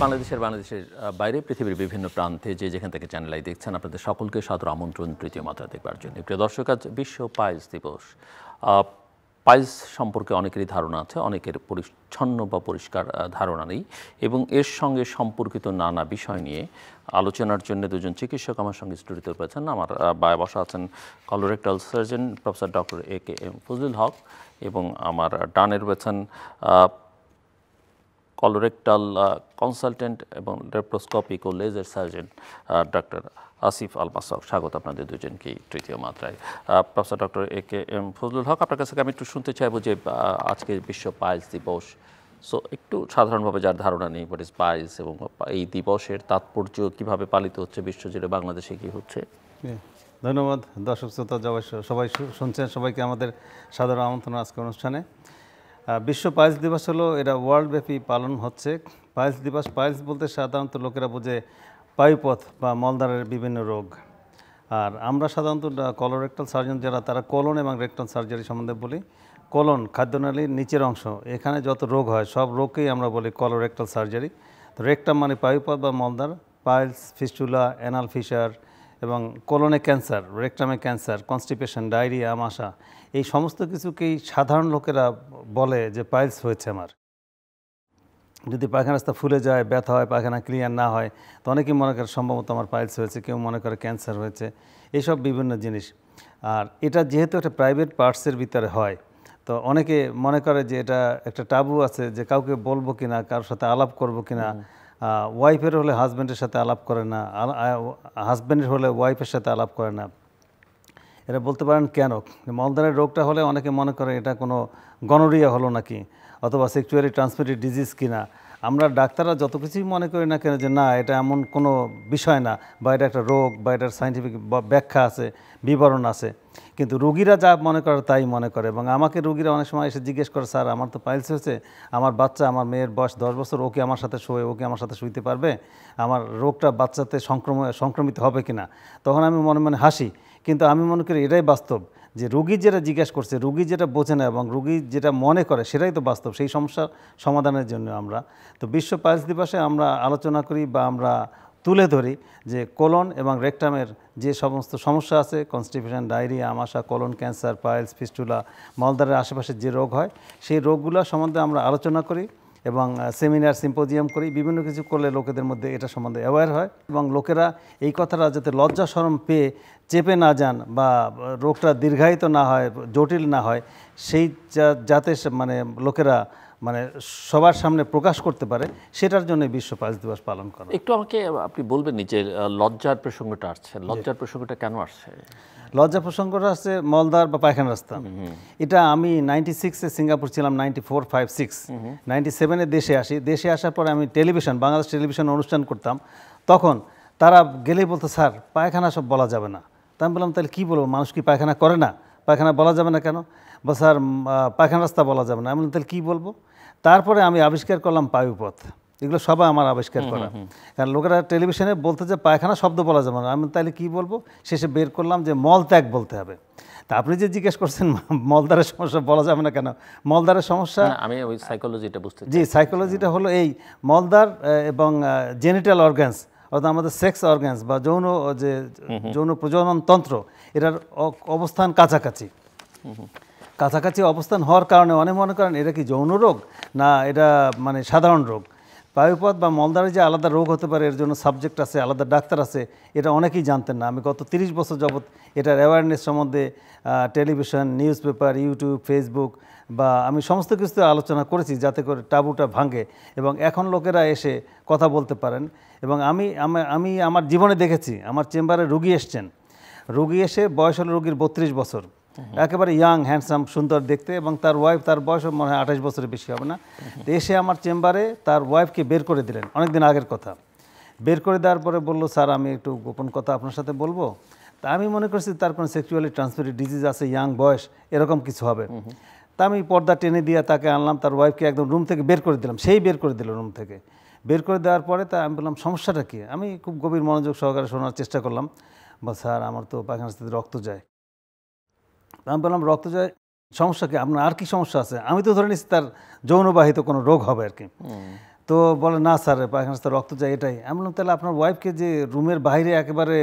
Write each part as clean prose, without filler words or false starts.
বাংলাদেশের বাইরে পৃথিবীর বিভিন্ন প্রান্তে যেখান থেকে চ্যানেল আই দেখছেন আপনাদের সকলকে সাদর আমন্ত্রণ তৃতীয় মাত্রা দেখবার জন্য। প্রিয় দর্শক, আজ বিশ্ব পাইলস দিবস। পাইলস সম্পর্কে অনেকেরই ধারণা আছে, অনেকের পরিচ্ছন্ন বা পরিষ্কার ধারণা নেই, এবং এর সঙ্গে সম্পর্কিত নানা বিষয় নিয়ে আলোচনার জন্য দুজন চিকিৎসক আমার সঙ্গে স্টুডিওতে রয়েছেন। আমার বায়ে বসা আছেন colorectal surgeon professor doctor AKM Fazlul Haque, এবং আমার ডানে রয়েছেন কলোরেক্টাল কনসালটেন্ট এবং ল্যাপ্রোস্কোপিক ও laser surgeon doctor Asif Al Masuk. স্বাগত আপনাদের দুজনকেই তৃতীয় মাত্রায়। Professor doctor AKM Fazlul Haque, আপনার কাছে আমি একটু শুনতে চাইবো যে আজকে বিশ্ব পাইলস দিবস, সো একটু সাধারণভাবে যার ধারণা নেই হোয়াট ইজ পাইলস এবং এই দিবসের তাৎপর্য কীভাবে পালিত হচ্ছে বিশ্বজুড়ে, বাংলাদেশে কী হচ্ছে। ধন্যবাদ। দর্শক শ্রোতা সবাই শুনছেন, সবাইকে আমাদের সাদর আমন্ত্রণ আজকে অনুষ্ঠানে। বিশ্ব পাইলস দিবস হলো, এটা ওয়ার্ল্ডব্যাপী পালন হচ্ছে। পাইলস দিবস, পাইলস বলতে সাধারণত লোকেরা বোঝে পায়ুপথ বা মলদ্বারের বিভিন্ন রোগ। আর আমরা সাধারণত কলোরেক্টাল সার্জন যারা, তারা কোলন এবং রেক্টাল সার্জারি সম্বন্ধে বলি। কোলন খাদ্যনালীর নিচের অংশ, এখানে যত রোগ হয় সব রোগকেই আমরা বলি কলোরেক্টাল সার্জারি। তো রেক্টাম মানে পায়ুপথ বা মলদ্বার, পাইলস, ফিস্টুলা, অ্যানাল ফিশার এবং কোলনে ক্যান্সার, রেক্টামে ক্যান্সার, কনস্টিপেশন, ডায়রিয়া, আমাশা, এই সমস্ত কিছুকেই সাধারণ লোকেরা বলে যে পাইলস হয়েছে আমার। যদি পায়খানা রাস্তা ফুলে যায়, ব্যথা হয়, পায়খানা ক্লিয়ার না হয়, তো অনেকেই মনে করে সম্ভবত আমার পাইলস হয়েছে, কেউ মনে করে ক্যান্সার হয়েছে, এইসব বিভিন্ন জিনিস। আর এটা যেহেতু একটা প্রাইভেট পার্টসের ভিতরে হয়, তো অনেকে মনে করে যে এটা একটা টাবু আছে, যে কাউকে বলবো কিনা, কারোর সাথে আলাপ করবো কিনা। ওয়াইফের হলে হাজব্যান্ডের সাথে আলাপ করে না, হাজব্যান্ডের হলে ওয়াইফের সাথে আলাপ করে না। এরা বলতে পারেন কেন, মলদ্বারের রোগটা হলে অনেকে মনে করে এটা কোনো গনোরিয়া হলো নাকি, অথবা সেক্সুয়ালি ট্রান্সমিটেড ডিজিজ কিনা। আমরা ডাক্তাররা যত কিছুই মনে করি না কেন যে না এটা এমন কোনো বিষয় না, বা এটা একটা রোগ, বা এটার সায়েন্টিফিক ব্যাখ্যা আছে, বিবরণ আছে, কিন্তু রুগীরা যা মনে করে তাই মনে করে। এবং আমাকে রুগীরা অনেক সময় এসে জিজ্ঞেস করে, স্যার আমার তো পাইলস হয়েছে, আমার বাচ্চা, আমার মেয়ের বয়স 10 বছর, ও কি আমার সাথে শোয়, ও কি আমার সাথে শুইতে পারবে, আমার রোগটা বাচ্চাতে সংক্রমিত হবে কিনা। তখন আমি মনে মনে হাসি, কিন্তু আমি মনে করি এটাই বাস্তব, যে রুগী যেটা জিজ্ঞেস করছে, রুগী যেটা বোঝে না এবং রুগী যেটা মনে করে সেটাই তো বাস্তব। সেই সমস্যার সমাধানের জন্য আমরা তো বিশ্ব পাইলস দিবসে আমরা আলোচনা করি বা আমরা তুলে ধরি যে কোলন এবং রেক্টামের যে সমস্ত সমস্যা আছে, কনস্টিপেশন, ডায়রিয়া, আমাশা, কোলন ক্যান্সার, পাইলস, ফিস্টুলা, মলদ্বারের আশেপাশে যে রোগ হয়, সেই রোগগুলো সম্বন্ধে আমরা আলোচনা করি এবং সেমিনার, সিম্পোজিয়াম করি। বিভিন্ন কিছু করলে লোকেদের মধ্যে এটা সম্বন্ধে অ্যাওয়্যার হয়, এবং লোকেরা এই কথাটা যাতে লজ্জা শরম পেয়ে চেপে না যান, বা রোগটা দীর্ঘায়িত না হয়, জটিল না হয়, সেই যাতে মানে লোকেরা মানে সবার সামনে প্রকাশ করতে পারে, সেটার জন্য বিশ্ব পাইলস দিবস পালন করা। একটু আমাকে আপনি বলবেন যে লজ্জার প্রসঙ্গটা আসছে, লজ্জার প্রসঙ্গটা কেন আসছে? লজ্জা প্রসঙ্গটা আসছে মলদ্বার বা পায়খানা রাস্তা। এটা আমি 96-এ সিঙ্গাপুর ছিলাম, 94, 5, 6, 97-এ দেশে আসি। দেশে আসার পরে আমি টেলিভিশন, বাংলাদেশ টেলিভিশন অনুষ্ঠান করতাম। তখন তারা গেলেই বলতো, স্যার পায়খানা সব বলা যাবে না। তা আমি বললাম, তাহলে কী বলবো, মানুষ কি পায়খানা করে না? পায়খানা বলা যাবে না কেন? বা স্যার পায়খানা রাস্তা বলা যাবে না। আমি বললাম, তাহলে কী বলবো? তারপরে আমি আবিষ্কার করলাম পায়ুপথ। এগুলো সবাই আমার আবিষ্কার করা, কারণ লোকেরা টেলিভিশনে বলতে যে পায়খানা শব্দ বলা যাবে না। আমি তাহলে কী বলবো? শেষে বের করলাম যে মলত্যাগ বলতে হবে। তা আপনি যে জিজ্ঞেস করছেন মলদ্বারের সমস্যা বলা যাবে না কেন, মলদ্বারের সমস্যা, আমি ওই সাইকোলজিটা বুঝতে জি, সাইকোলজিটা হলো এই মলদ্বার এবং জেনিটাল অর্গানস, অর্থাৎ আমাদের সেক্স অর্গানস বা যৌন প্রজনন তন্ত্র, এটার অবস্থান কাছাকাছি। কাছাকাছি অবস্থান হওয়ার কারণে অনেক মনে করেন এটা কি যৌন রোগ, না এটা মানে সাধারণ রোগ। পায়ুপথ বা মলদ্বারে যে আলাদা রোগ হতে পারে, এর জন্য সাবজেক্ট আছে, আলাদা ডাক্তার আছে, এটা অনেকেই জানতেন না। আমি গত 30 বছর যাবৎ এটার অ্যাওয়ারনেস সম্বন্ধে television, news paper, YouTube, Facebook বা আমি সমস্ত কিছুতে আলোচনা করেছি, যাতে করে টাবুটা ভাঙে এবং এখন লোকেরা এসে কথা বলতে পারেন। এবং আমি আমার জীবনে দেখেছি, আমার চেম্বারে রুগী এসছেন, রুগী এসে বয়স হলো রুগীর 32 বছর, একেবারে ইয়াং, হ্যান্ডসাম, সুন্দর দেখতে, এবং তার ওয়াইফ, তার বয়স মনে হয় 28 বছরের বেশি হবে না। তো এসে আমার চেম্বারে তার ওয়াইফকে বের করে দিলেন, অনেক দিন আগের কথা। বের করে দেওয়ার পরে বললো, স্যার আমি একটু গোপন কথা আপনার সাথে বলবো। তা আমি মনে করছি তার কোনো সেক্সুয়ালি ট্রান্সমিটেড ডিজিজ আছে, ইয়াং বয়স, এরকম কিছু হবে। তা আমি পর্দা টেনে দিয়ে তাকে আনলাম, তার ওয়াইফকে একদম রুম থেকে বের করে দিলাম। সেই বের করে দিল রুম থেকে। বের করে দেওয়ার পরে তা আমি বললাম, সমস্যাটা কী? আমি খুব গভীর মনোযোগ সহকারে শোনার চেষ্টা করলাম। বা স্যার আমার তো পায়খানা রাস্তাতে রক্ত যায়। আমি বললাম, রক্ত যায়, সমস্যা কি? আপনার আর কি সমস্যা আছে? আমি তো ধরে নিচ্ছি তার যৌনবাহিত কোনো রোগ হবে আর কি। তো বলে না স্যার পায়খানা রাস্তা রক্ত যায় এটাই। আমি বললাম তাহলে আপনার ওয়াইফকে যে রুমের বাইরে একেবারে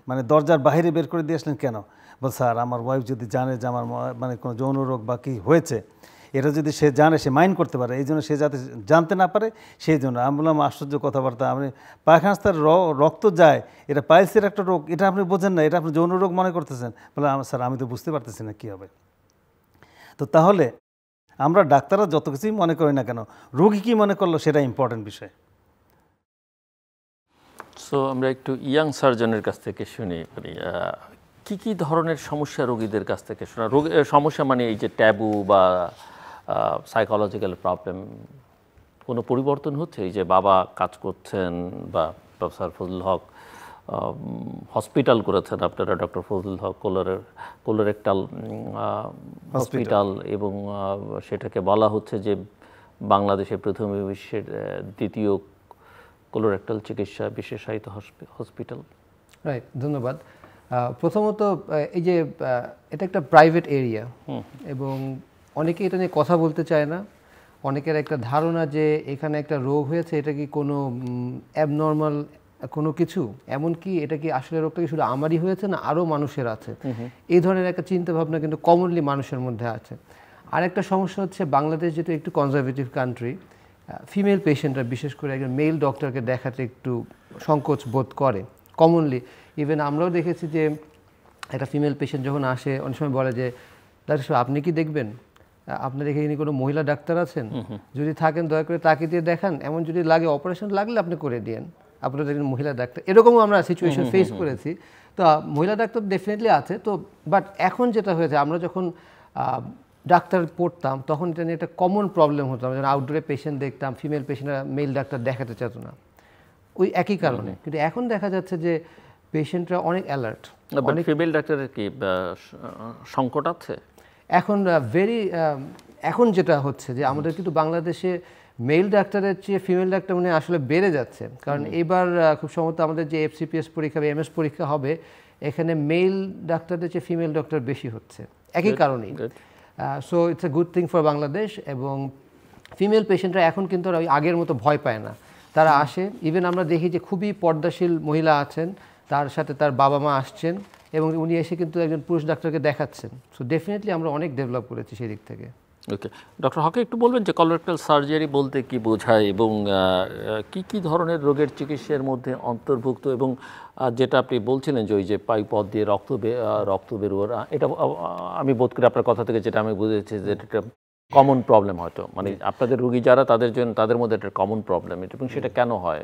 মানে দরজার বাইরে বের করে দিয়ে আসলেন কেন? বল স্যার আমার ওয়াইফ যদি জানে যে আমার মানে কোনো যৌন রোগ বা কী হয়েছে, এটা যদি সে জানে, সে মাইন্ড করতে পারে, এই জন্য সে যাতে জানতে না পারে সেই জন্য। আমি বললাম আশ্চর্য কথাবার্তা, আপনি পায়খানা রাস্তার রক্ত যায়, এটা পাইলসের একটা রোগ, এটা আপনি বোঝেন না, এটা আপনি যৌন রোগ মনে করতেছেন। বলে স্যার আমি তো বুঝতে পারতেছি না কী হবে। তো তাহলে আমরা ডাক্তাররা যত কিছুই মনে করি না কেন, রোগী কী মনে করলো সেটা ইম্পর্টেন্ট বিষয়। সো আমরা একটু ইয়াং সার্জনের কাছ থেকে শুনি, কি কি ধরনের সমস্যা রোগীদের কাছ থেকে শোনা? সমস্যা মানে এই যে ট্যাবু বা সাইকোলজিক্যাল প্রবলেম কোনো পরিবর্তন হচ্ছে? এই যে বাবা কাজ করছেন বা প্রফেসর ফজলুল হক হসপিটাল করেছেন, আপনারা ডক্টর ফজলুল হক কোলোরেক্টাল হসপিটাল, এবং সেটাকে বলা হচ্ছে যে বাংলাদেশের প্রথম বিশ্বের দ্বিতীয় কোলোরেক্টাল চিকিৎসা বিশেষায়িত হসপিটাল। রাইট, ধন্যবাদ। প্রথমত এই যে এটা একটা প্রাইভেট এরিয়া এবং অনেকে এটা নিয়ে কথা বলতে চায় না। অনেকের একটা ধারণা যে এখানে একটা রোগ হয়েছে, এটা কি কোনো অ্যাবনর্মাল কোনো কিছু, এমনকি এটা কি আসলে রোগটা কি শুধু আমারই হয়েছে না আরও মানুষের আছে, এই ধরনের একটা চিন্তা ভাবনা কিন্তু কমনলি মানুষের মধ্যে আছে। আর একটা সমস্যা হচ্ছে বাংলাদেশ যেহেতু একটু কনজারভেটিভ কান্ট্রি, ফিমেল পেশেন্টরা বিশেষ করে একজন মেল ডক্টরকে দেখাতে একটু সংকোচ বোধ করে কমনলি। ইভেন আমরাও দেখেছি যে একটা ফিমেল পেশেন্ট যখন আসে অনেক সময় বলে যে ডাক্তার সাহেব আপনি কি দেখবেন, আপনার এখানে কোনো মহিলা ডাক্তার আছেন, যদি থাকেন দয়া করে তাকে দিয়ে দেখান, এমন যদি লাগে অপারেশন লাগলে আপনি করে দিন, আপনার একজন মহিলা ডাক্তার। এরকমও আমরা সিচুয়েশন ফেস করেছি। তো মহিলা ডাক্তার ডেফিনেটলি আছে। তো বাট এখন যেটা হয়েছে, আমরা যখন ডাক্তার পড়তাম তখন এটা নিয়ে একটা কমন প্রবলেম হতো। আমরা যখন আউটডোরে পেশেন্ট দেখতাম, ফিমেল পেশেন্টরা মেল ডাক্তার দেখাতে চাইতো না, ওই একই কারণে। কিন্তু এখন দেখা যাচ্ছে যে পেশেন্টরা অনেক অ্যালার্ট। অনেক ফিমেল ডাক্তারের কি সংকট আছে এখন? এখন যেটা হচ্ছে যে আমাদের কিন্তু বাংলাদেশে মেল ডাক্তারের চেয়ে ফিমেল ডাক্তার মানে আসলে বেড়ে যাচ্ছে। কারণ এবার খুব সম্ভবত আমাদের যে FCPS পরীক্ষা বা MS পরীক্ষা হবে, এখানে মেল ডাক্তারদের চেয়ে ফিমেল ডক্টর বেশি হচ্ছে একই কারণেই। So it's a good thing for Bangladesh. এবং ফিমেল পেশেন্টরা এখন কিন্তু আর আগের মতো ভয় পায় না, তারা আসে। ইভেন আমরা দেখি যে খুবই পর্দাশীল মহিলা আছেন, তার সাথে তার বাবা মা আসছেন এবং উনি এসে কিন্তু একজন পুরুষ ডাক্তারকে দেখাচ্ছেন। সো ডেফিনেটলি আমরা অনেক ডেভেলপ করেছি সেই দিক থেকে। ওকে, ডক্টর হকে একটু বলবেন যে কলোরেক্টাল সার্জারি বলতে কি বোঝায় এবং কি কি ধরনের রোগের চিকিৎসার মধ্যে অন্তর্ভুক্ত, এবং যেটা আপনি বলছিলেন যে ওই যে পাইপথ দিয়ে রক্ত বেরোয়ার, এটা আমি বোধ করি আপনার কথা থেকে যেটা আমি বুঝেছি যে এটা কমন প্রবলেম, হয়তো মানে আপনাদের রোগী যারা তাদের মধ্যে একটা কমন প্রবলেম, এবং সেটা কেন হয়?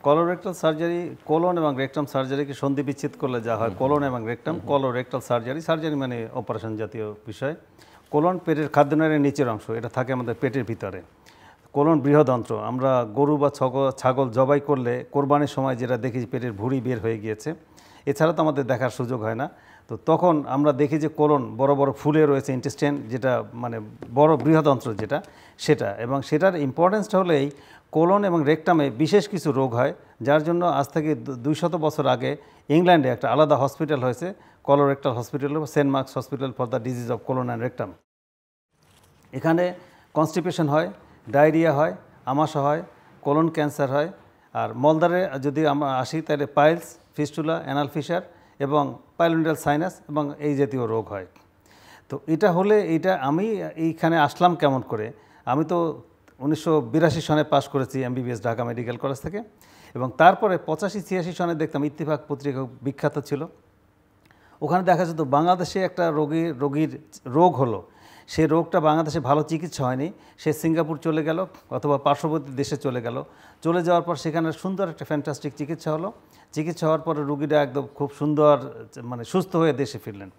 কলোরেক্টাল সার্জারি, কোলন এবং রেকটাম সার্জারিকে সন্ধি বিচ্ছেদ করলে যা হয় কোলন এবং রেকটাম। কলোরেক্টাল সার্জারি মানে অপারেশন জাতীয় বিষয়। কোলন পেটের খাদ্যনালীর নিচের অংশ, এটা থাকে আমাদের পেটের ভিতরে। কোলন বৃহদন্ত্র, আমরা গরু বা ছাগল জবাই করলে কোরবানির সময় যেটা দেখি পেটের ভুঁড়ি বের হয়ে গিয়েছে, এছাড়া তো আমাদের দেখার সুযোগ হয় না। তো তখন আমরা দেখি যে কোলন বড় বড় ফুলে রয়েছে, ইন্টেস্টাইন যেটা মানে বড় বৃহদন্ত্র যেটা, সেটা। এবং সেটার ইম্পর্টেন্সটা হলো এই কোলন এবং রেকটামে বিশেষ কিছু রোগ হয়, যার জন্য আজ থেকে 200 বছর আগে ইংল্যান্ডে একটা আলাদা হসপিটাল হয়েছে, colorectal hospital, Saint Mark's hospital for the disease of colon and rectum. এখানে কনস্টিপেশন হয়, ডায়রিয়া হয়, আমাশা হয়, কোলন ক্যান্সার হয়। আর মলদারে যদি আমরা আসি তাহলে পাইলস, ফিস্টুলা, অ্যানাল ফিশার এবং পাইলোনিডাল সাইনাস এবং এই জাতীয় রোগ হয়। তো এটা হলে আমি এইখানে আসলাম কেমন করে? আমি তো 1982 সনে পাশ করেছি MBBS ঢাকা মেডিকেল কলেজ থেকে, এবং তারপরে 85-86 সনে দেখতাম ইত্তেফাক পত্রিকা বিখ্যাত ছিল, ওখানে দেখা যেত বাংলাদেশে একটা রোগীর রোগ হলো, সেই রোগটা বাংলাদেশে ভালো চিকিৎসা হয়নি, সে সিঙ্গাপুর চলে গেল অথবা পার্শ্ববর্তী দেশে চলে গেল। চলে যাওয়ার পর সেখানে সুন্দর একটা ফ্যান্টাস্টিক চিকিৎসা হলো। চিকিৎসা হওয়ার পরে রোগীরা একদম খুব সুন্দর মানে সুস্থ হয়ে দেশে ফিরলেন।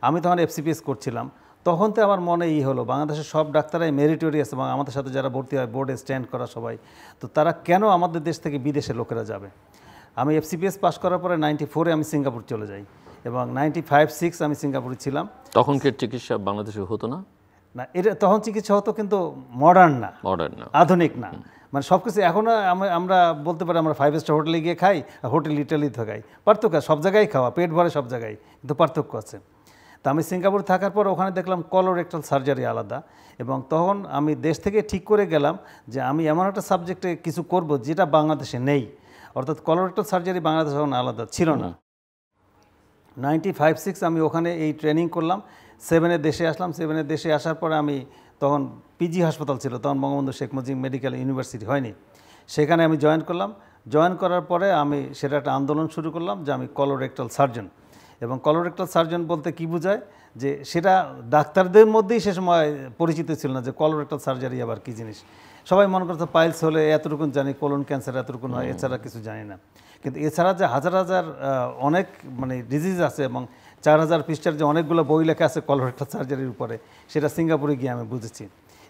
আমি তখন FCPS করছিলাম, তখন তো আমার মনে হলো বাংলাদেশের সব ডাক্তারাই মেরিটোরিয়াস এবং আমাদের সাথে যারা ভর্তি হয় বোর্ডে স্ট্যান্ড করা সবাই, তো তারা কেন আমাদের দেশ থেকে বিদেশে লোকেরা যাবে? আমি FCPS পাস করার পরে 94-এ আমি সিঙ্গাপুর চলে যাই এবং 95-96 আমি সিঙ্গাপুরে ছিলাম। তখনকার চিকিৎসা বাংলাদেশে হতো না? না, এটা তখন চিকিৎসা হতো কিন্তু মডার্ন না, আধুনিক না। মানে সব কিছু এখন আমরা বলতে পারি আমরা 5 স্টার হোটেলে গিয়ে খাই আর হোটেল ইটালিতে খাই, পার্থক্য সব জায়গায় খাওয়া, পেট ভরে সব জায়গায়, কিন্তু পার্থক্য আছে। তা আমি সিঙ্গাপুর থাকার পর ওখানে দেখলাম কলোরেক্টাল সার্জারি আলাদা, এবং তখন আমি দেশ থেকে ঠিক করে গেলাম যে আমি এমন একটা সাবজেক্টে কিছু করব যেটা বাংলাদেশে নেই, অর্থাৎ কলোরেক্টাল সার্জারি বাংলাদেশে তখন আলাদা ছিল না। 95-96 আমি ওখানে এই ট্রেনিং করলাম, 7-এ দেশে আসলাম। 7-এ দেশে আসার পরে আমি তখন পিজি হাসপাতাল ছিল, তখন বঙ্গবন্ধু শেখ মুজিব মেডিকেল ইউনিভার্সিটি হয়নি, সেখানে আমি জয়েন করলাম। জয়েন করার পরে আমি সেটা একটা আন্দোলন শুরু করলাম যে আমি কলোরেক্টাল সার্জন। এবং কলোরেক্টাল সার্জন বলতে কি বোঝায়, যে সেটা ডাক্তারদের মধ্যেই সে সময় পরিচিত ছিল না যে কলোরেক্টাল সার্জারি আবার কী জিনিস। সবাই মনে করতো পাইলস হলে এতটুকুন জানি, কোলন ক্যান্সার এতটুকুন হয়, এছাড়া কিছু জানি না। কিন্তু এছাড়া যে হাজার হাজার অনেক মানে ডিজিজ আছে, এবং 4000 পৃষ্ঠার যে অনেকগুলো বই লেখা আছে কলোরেক্টাল সার্জারির উপরে, সেটা সিঙ্গাপুরে গিয়ে আমি বুঝেছি।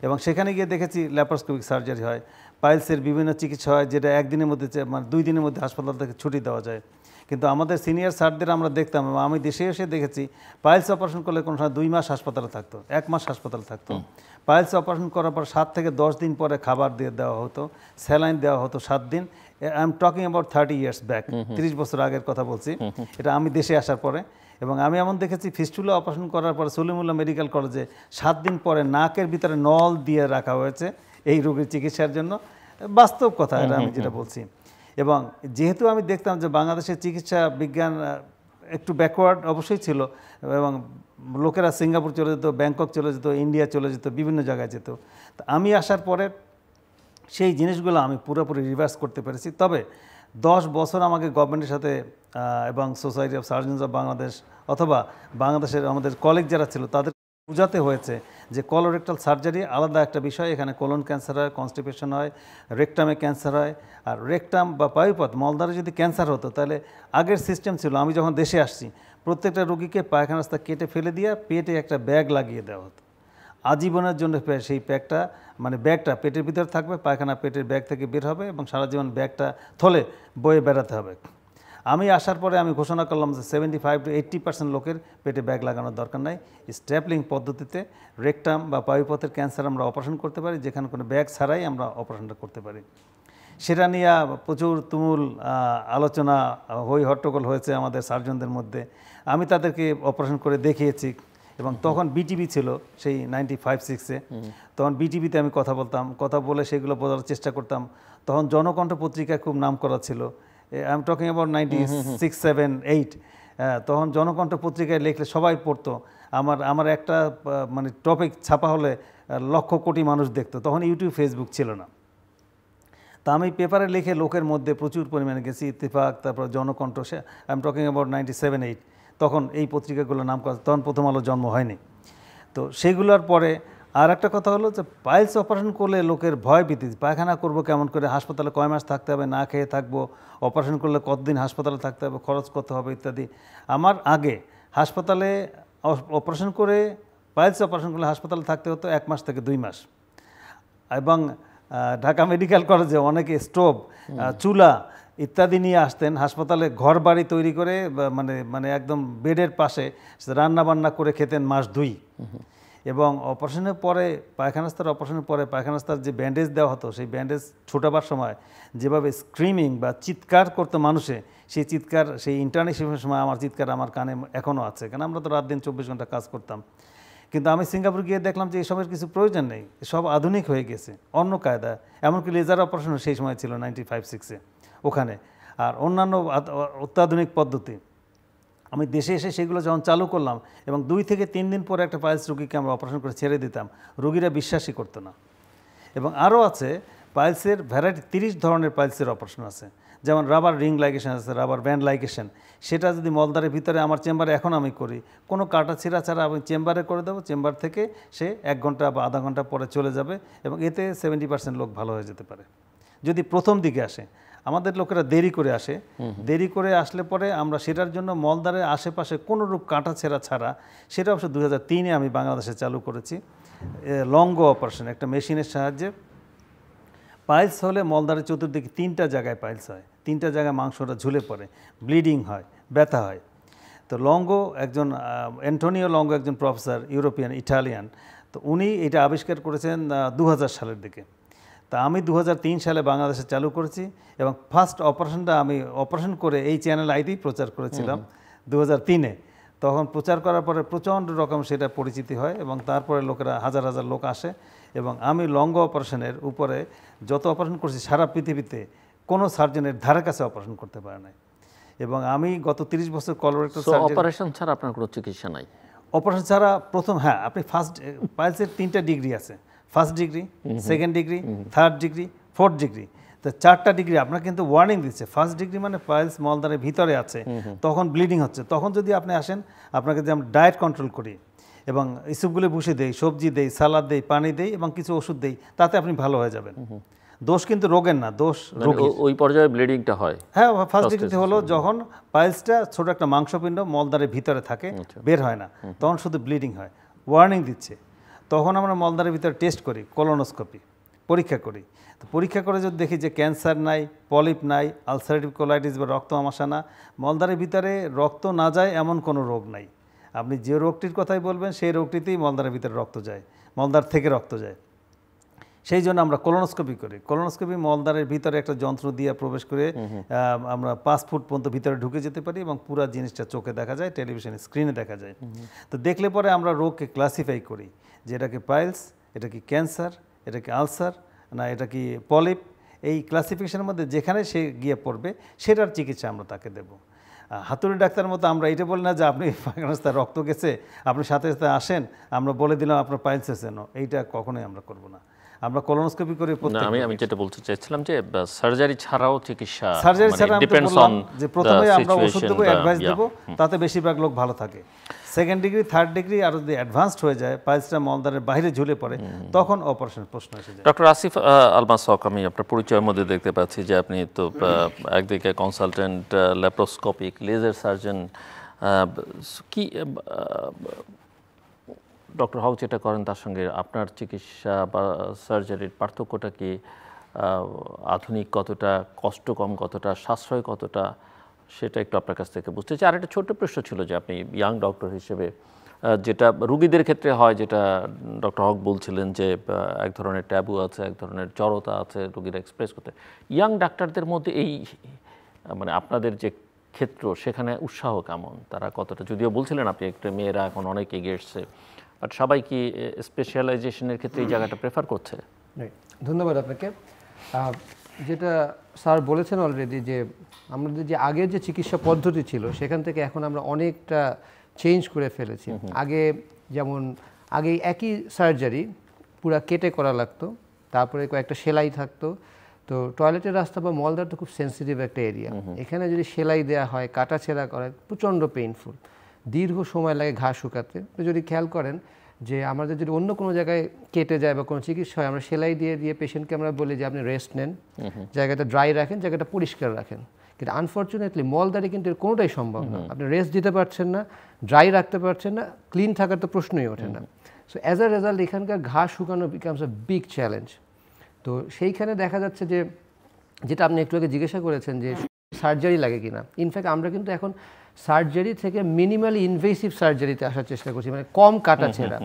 এবং সেখানে গিয়ে দেখেছি ল্যাপারোস্কোপিক সার্জারি হয়, পাইলসের বিভিন্ন চিকিৎসা হয়, যেটা একদিনের মধ্যে মানে 2 দিনের মধ্যে হাসপাতাল থেকে ছুটি দেওয়া যায়। কিন্তু আমাদের সিনিয়র স্যারদের আমরা দেখতাম, এবং আমি দেশে এসে দেখেছি পাইলস অপারেশন করলে কোনো সময় 2 মাস হাসপাতালে থাকতো, 1 মাস হাসপাতালে থাকতো। পাইলস অপারেশন করার পর 7 থেকে 10 দিন পরে খাবার দিয়ে দেওয়া হতো, স্যালাইন দেওয়া হতো 7 দিন। I am talking about 30 years back, 30 বছর আগের কথা বলছি, এটা আমি দেশে আসার পরে। এবং আমি এমন দেখেছি ফিস্টুলা অপারেশন করার পরে সলিমুল্লাহ মেডিকেল কলেজে 7 দিন পরে নাকের ভিতরে নল দিয়ে রাখা হয়েছে এই রোগীর চিকিৎসার জন্য। বাস্তব কথা এটা আমি যেটা বলছি। এবং যেহেতু আমি দেখতাম যে বাংলাদেশের চিকিৎসা বিজ্ঞান একটু ব্যাকওয়ার্ড অবশ্যই ছিল, এবং লোকেরা সিঙ্গাপুর চলে যেত, ব্যাংকক চলে যেত, ইন্ডিয়া চলে যেত, বিভিন্ন জায়গায় যেত। তো আমি আসার পরে সেই জিনিসগুলো আমি পুরোপুরি রিভার্স করতে পেরেছি। তবে 10 বছর আমাকে গভর্নমেন্টের সাথে এবং society of surgeons of Bangladesh অথবা বাংলাদেশের আমাদের কলিগ যারা ছিল তাদের বোঝাতে হয়েছে যে কলোরেক্টাল সার্জারি আলাদা একটা বিষয়, এখানে কোলন ক্যান্সার হয়, কনস্টিপেশন হয়, রেকটামে ক্যান্সার হয়। আর রেকটাম বা পায়ুপথ মলদ্বারে যদি ক্যান্সার হতো, তাহলে আগের সিস্টেম ছিল, আমি যখন দেশে আসছি প্রত্যেকটা রোগীকে পায়খানা রাস্তা কেটে ফেলে দিয়ে পেটে একটা ব্যাগ লাগিয়ে দেওয়া হতো আজীবনের জন্য। সেই ব্যাগটা মানে ব্যাগটা পেটের ভিতরে থাকবে, পায়খানা পেটের ব্যাগ থেকে বের হবে, এবং সারা জীবন ব্যাগটা থলে বয়ে বেড়াতে হবে। আমি আসার পরে আমি ঘোষণা করলাম যে 75 to 80% লোকের পেটে ব্যাগ লাগানোর দরকার নাই। স্ট্যাপলিং পদ্ধতিতে রেকটাম বা পায়ুপথের ক্যান্সার আমরা অপারেশন করতে পারি, যেখানে কোনো ব্যাগ ছাড়াই আমরা অপারেশনটা করতে পারি। সেটা নিয়ে প্রচুর তুমুল আলোচনা, হই হট্টগোল হয়েছে আমাদের সার্জনদের মধ্যে। আমি তাদেরকে অপারেশন করে দেখিয়েছি। এবং তখন বিটিভি ছিল সেই 95-96-এ, তখন বিটিভিতে আমি কথা বলতাম, কথা বলে সেগুলো বোঝার চেষ্টা করতাম। তখন জনকণ্ঠ পত্রিকায় খুব নাম করা ছিল, আই এম টকিং অ্যাবাউট 96-7-8। তখন জনকণ্ঠ পত্রিকায় লিখলে সবাই পড়তো। আমার একটা মানে টপিক ছাপা হলে লক্ষ কোটি মানুষ দেখতো। তখন ইউটিউব ফেসবুক ছিল না। তা আমি পেপারে লিখে লোকের মধ্যে প্রচুর পরিমাণে গেছি, ইত্তেফাক, তারপর Janakantha, I am talking about 97-8। তখন এই পত্রিকাগুলো নাম করা, তখন প্রথম আলো জন্ম হয়নি। তো সেইগুলোর পরে আর একটা কথা হলো যে পাইলস অপারেশন করলে লোকের ভয় ভীতি, পায়খানা করবো কেমন করে, হাসপাতালে কয় মাস থাকতে হবে, না খেয়ে থাকবো, অপারেশন করলে কতদিন হাসপাতালে থাকতে হবে, খরচ কত হবে ইত্যাদি। আমার আগে হাসপাতালে অপারেশন করে, পাইলস অপারেশন করলে হাসপাতালে থাকতে হতো 1 মাস থেকে 2 মাস। এবং ঢাকা মেডিকেল কলেজে অনেকে স্টোভ, চুলা ইত্যাদি নিয়ে আসতেন হাসপাতালে, ঘর বাড়ি তৈরি করে মানে একদম বেডের পাশে রান্না বান্না করে খেতেন মাস 2। এবং অপারেশনের পরে পায়খানাস্তার অপারেশনের পরে পায়খানাস্তার যে ব্যান্ডেজ দেওয়া হতো, সেই ব্যান্ডেজ ছোটাবার সময় যেভাবে স্ক্রিমিং বা চিৎকার করতো মানুষে, সেই চিৎকার, সেই ইন্টার্নশিপের সময় আমার চিৎকার আমার কানে এখনও আছে, কারণ আমরা তো রাত দিন 24 ঘন্টা কাজ করতাম। কিন্তু আমি সিঙ্গাপুর গিয়ে দেখলাম যে এসবের কিছু প্রয়োজন নেই, সব আধুনিক হয়ে গেছে, অন্য কায়দা। এমনকি লেজার অপারেশন সেই সময় ছিল 95-96-এ ওখানে, আর অন্যান্য অত্যাধুনিক পদ্ধতি। আমি দেশে এসে সেগুলো যখন চালু করলাম, এবং 2 থেকে 3 দিন পরে একটা পাইলস রোগীকে আমরা অপারেশন করে ছেড়ে দিতাম, রোগীরা বিশ্বাসই করতো না। এবং আরও আছে পাইলসের ভ্যারাইটি, 30 ধরনের পাইলসের অপারেশন আছে। যেমন রাবার রিং লাইগেশন আছে, রাবার ব্যান্ড লাইগেশন। সেটা যদি মলদ্বারের ভিতরে আমার চেম্বারে এখন আমি করি, কোনো কাটা ছিঁড়া ছাড়া আমি চেম্বারে করে দেবো, চেম্বার থেকে সে 1 ঘন্টা বা আধা ঘন্টা পরে চলে যাবে, এবং এতে 70% লোক ভালো হয়ে যেতে পারে যদি প্রথম দিকে আসে। আমাদের লোকেরা দেরি করে আসে, দেরি করে আসলে পরে আমরা সেটার জন্য মলদ্বারের আশেপাশে কোনো রূপ কাটা ছেঁড়া ছাড়া, সেটা অবশ্য 2003-এ আমি বাংলাদেশে চালু করেছি, লঙ্গো অপারেশন, একটা মেশিনের সাহায্যে। পাইলস হলে মলদ্বারের চতুর্দিকে 3টা জায়গায় পাইলস হয়, 3টা জায়গায় মাংসটা ঝুলে পড়ে, ব্লিডিং হয়, ব্যথা হয়। তো লঙ্গো একজন অ্যান্টোনিও লঙ্গো একজন প্রফেসর, ইউরোপিয়ান, ইটালিয়ান, তো উনি এটা আবিষ্কার করেছেন 2000 সালের দিকে। তা আমি 2003 সালে বাংলাদেশে চালু করেছি, এবং ফার্স্ট অপারেশনটা আমি অপারেশন করে এই চ্যানেল আইতেই প্রচার করেছিলাম 2003-এ। তখন প্রচার করার পরে প্রচণ্ড রকম সেটা পরিচিতি হয় এবং তারপরে লোকেরা হাজার হাজার লোক আসে এবং আমি লঙ্গ অপারেশনের উপরে যত অপারেশন করছি সারা পৃথিবীতে কোনো সার্জনের ধারে কাছে অপারেশন করতে পারে নাই এবং আমি গত 30 বছর কলোরেক্টাল সার্জারি অপারেশন ছাড়া আপনার কোনো চিকিৎসা নাই? অপারেশন ছাড়া প্রথম হ্যাঁ আপনি ফার্স্ট পাইলসের 3টা ডিগ্রি আছে, first degree, second degree, third degree, fourth degree. তো 4টা ডিগ্রি আপনার কিন্তু ওয়ার্নিং দিচ্ছে। ফার্স্ট ডিগ্রি মানে পাইলস মলদ্বারের ভিতরে আছে, তখন ব্লিডিং হচ্ছে, তখন যদি আপনি আসেন আপনাকে যদি আমরা ডায়েট কন্ট্রোল করি এবং ইসুপগুলো বসে দেই, সবজি দেই, সালাদ দেই, পানি দেই এবং কিছু ওষুধ দেই, তাতে আপনি ভালো হয়ে যাবেন। দোষ কিন্তু রোগের না, দোষ রোগীর। ওই পর্যায়ে ব্লিডিংটা হয়? হ্যাঁ, ফার্স্ট ডিগ্রিতে হলো যখন পাইলসটা ছোট একটা মাংসপিণ্ড মলদ্বারের ভিতরে থাকে, বের হয় না, তখন শুধু ব্লিডিং হয়, ওয়ার্নিং দিচ্ছে। তখন আমরা মলদ্বারের ভিতরে টেস্ট করি, কোলোনোস্কোপি পরীক্ষা করি। তো পরীক্ষা করে যদি দেখি যে ক্যান্সার নাই, পলিপ নাই, আলসারেটিভ কোলাইটিস বা রক্ত আমাশা না, মলদ্বারের ভিতরে রক্ত না যায় এমন কোনো রোগ নাই। আপনি যে রোগটির কথাই বলবেন সেই রোগটিতেই মলদ্বারের ভিতরে রক্ত যায়, মলদ্বার থেকে রক্ত যায়। সেই জন্য আমরা কোলোনোস্কোপি করি। কোলোনোস্কোপি মলদ্বারের ভিতরে একটা যন্ত্র দিয়ে প্রবেশ করে আমরা 5 ফুট পর্যন্ত ভিতরে ঢুকে যেতে পারি এবং পুরো জিনিসটা চোখে দেখা যায়, টেলিভিশন স্ক্রিনে দেখা যায়। তো দেখলে পরে আমরা রোগকে ক্লাসিফাই করি যে এটা কি পাইলস, এটা কি ক্যান্সার, এটা কি আলসার, না এটা কি পলিপ। এই ক্লাসিফিকেশনের মধ্যে যেখানে সে গিয়ে পড়বে সেটার চিকিৎসা আমরা তাকে দেব। হাতুড়ি ডাক্তার মতো আমরা এটা বলি না যে আপনি পায়খানায় রক্ত গেছে আপনি সাথে সাথে আসেন আমরা বলে দিলাম আপনার পাইলস হয়েছে, এইটা কখনোই আমরা করব না। আমরা কোলোনোস্কোপি করে আমি যেটা বলতে চাইছিলাম যে সার্জারি ছাড়াও চিকিৎসা, সার্জারি ছাড়া আমি বললাম যে প্রথমে আমরা ওষুধ দেব, অ্যাডভাইস দেব, তাতে বেশিরভাগ লোক ভালো থাকে। সেকেন্ড ডিগ্রি, থার্ড ডিগ্রি আর যদি অ্যাডভান্সড হয়ে যায়, পাইলসটা মলদ্বারের বাইরে ঝুলে পড়ে, তখন অপারেশনের প্রশ্ন এসে যায়। ডক্টর আসিফ আলমাস হক, আমি আপনার পরিচয়ের মধ্যে দেখতে পাচ্ছি যে আপনি তো একদিকে কনসালটেন্ট, ল্যাপ্রোস্কোপিক, লেজার সার্জন। কি ডক্টর হক যেটা করেন তার সঙ্গে আপনার চিকিৎসা বা সার্জারির পার্থক্যটা কি? আধুনিক কতটা, কষ্ট কম কতটা, সাশ্রয় কতটা, সেটা একটু আপনার কাছ থেকে বুঝতে চাই। আর একটা ছোট্ট প্রশ্ন ছিল যে আপনি ইয়াং ডক্টর হিসেবে যেটা রুগীদের ক্ষেত্রে হয়, যেটা ডক্টর হক বলছিলেন যে এক ধরনের ট্যাবু আছে, এক ধরনের জড়তা আছে রুগীরা এক্সপ্রেস করতে, ইয়াং ডাক্তারদের মধ্যে এই মানে আপনাদের যে ক্ষেত্র সেখানে উৎসাহ কেমন? তারা কতটা, যদিও বলছিলেন আপনি একটা মেয়েরা এখন অনেক এগিয়ে এসছে, বাট সবাই কি স্পেশালাইজেশনের ক্ষেত্রে এই জায়গাটা প্রেফার করছে? ধন্যবাদ আপনাকে। যেটা স্যার বলেছেন অলরেডি যে আমাদের যে আগের যে চিকিৎসা পদ্ধতি ছিল সেখান থেকে এখন আমরা অনেকটা চেঞ্জ করে ফেলেছি। আগে যেমন আগে একই সার্জারি পুরা কেটে করা লাগতো, তারপরে কয়েকটা সেলাই থাকতো। তো টয়লেটের রাস্তা বা মলদ্বার তো খুব সেন্সিটিভ একটা এরিয়া, এখানে যদি সেলাই দেওয়া হয়, কাটা ছেঁড়া করা প্রচণ্ড পেইনফুল, দীর্ঘ সময় লাগে ঘা শুকাতে। তো যদি খেয়াল করেন যে আমাদের যদি অন্য কোনো জায়গায় কেটে যায় বা কোনো চিকিৎসা হয়, আমরা সেলাই দিয়ে দিয়ে পেশেন্টকে আমরা বলি যে আপনি রেস্ট নেন, জায়গাটা ড্রাই রাখেন, জায়গাটা পরিষ্কার রাখেন। কিন্তু আনফর্চুনেটলি মলদ্বারে কিন্তু এর কোনোটাই সম্ভব না। আপনি রেস্ট দিতে পারছেন না, ড্রাই রাখতে পারছেন না, ক্লিন থাকার তো প্রশ্নই ওঠে না। সো অ্যাজ আ রেজাল্ট এখানকার ঘা শুকানো বিকামস আ বিগ চ্যালেঞ্জ। তো সেইখানে দেখা যাচ্ছে যে যেটা আপনি একটু আগে জিজ্ঞাসা করেছেন যে সার্জারি লাগে কিনা, ইনফ্যাক্ট আমরা কিন্তু এখন সার্জারি থেকে মিনিমালি ইনভেসিভ সার্জারিতে আসার চেষ্টা করছি, মানে কম কাটা ছেঁড়া।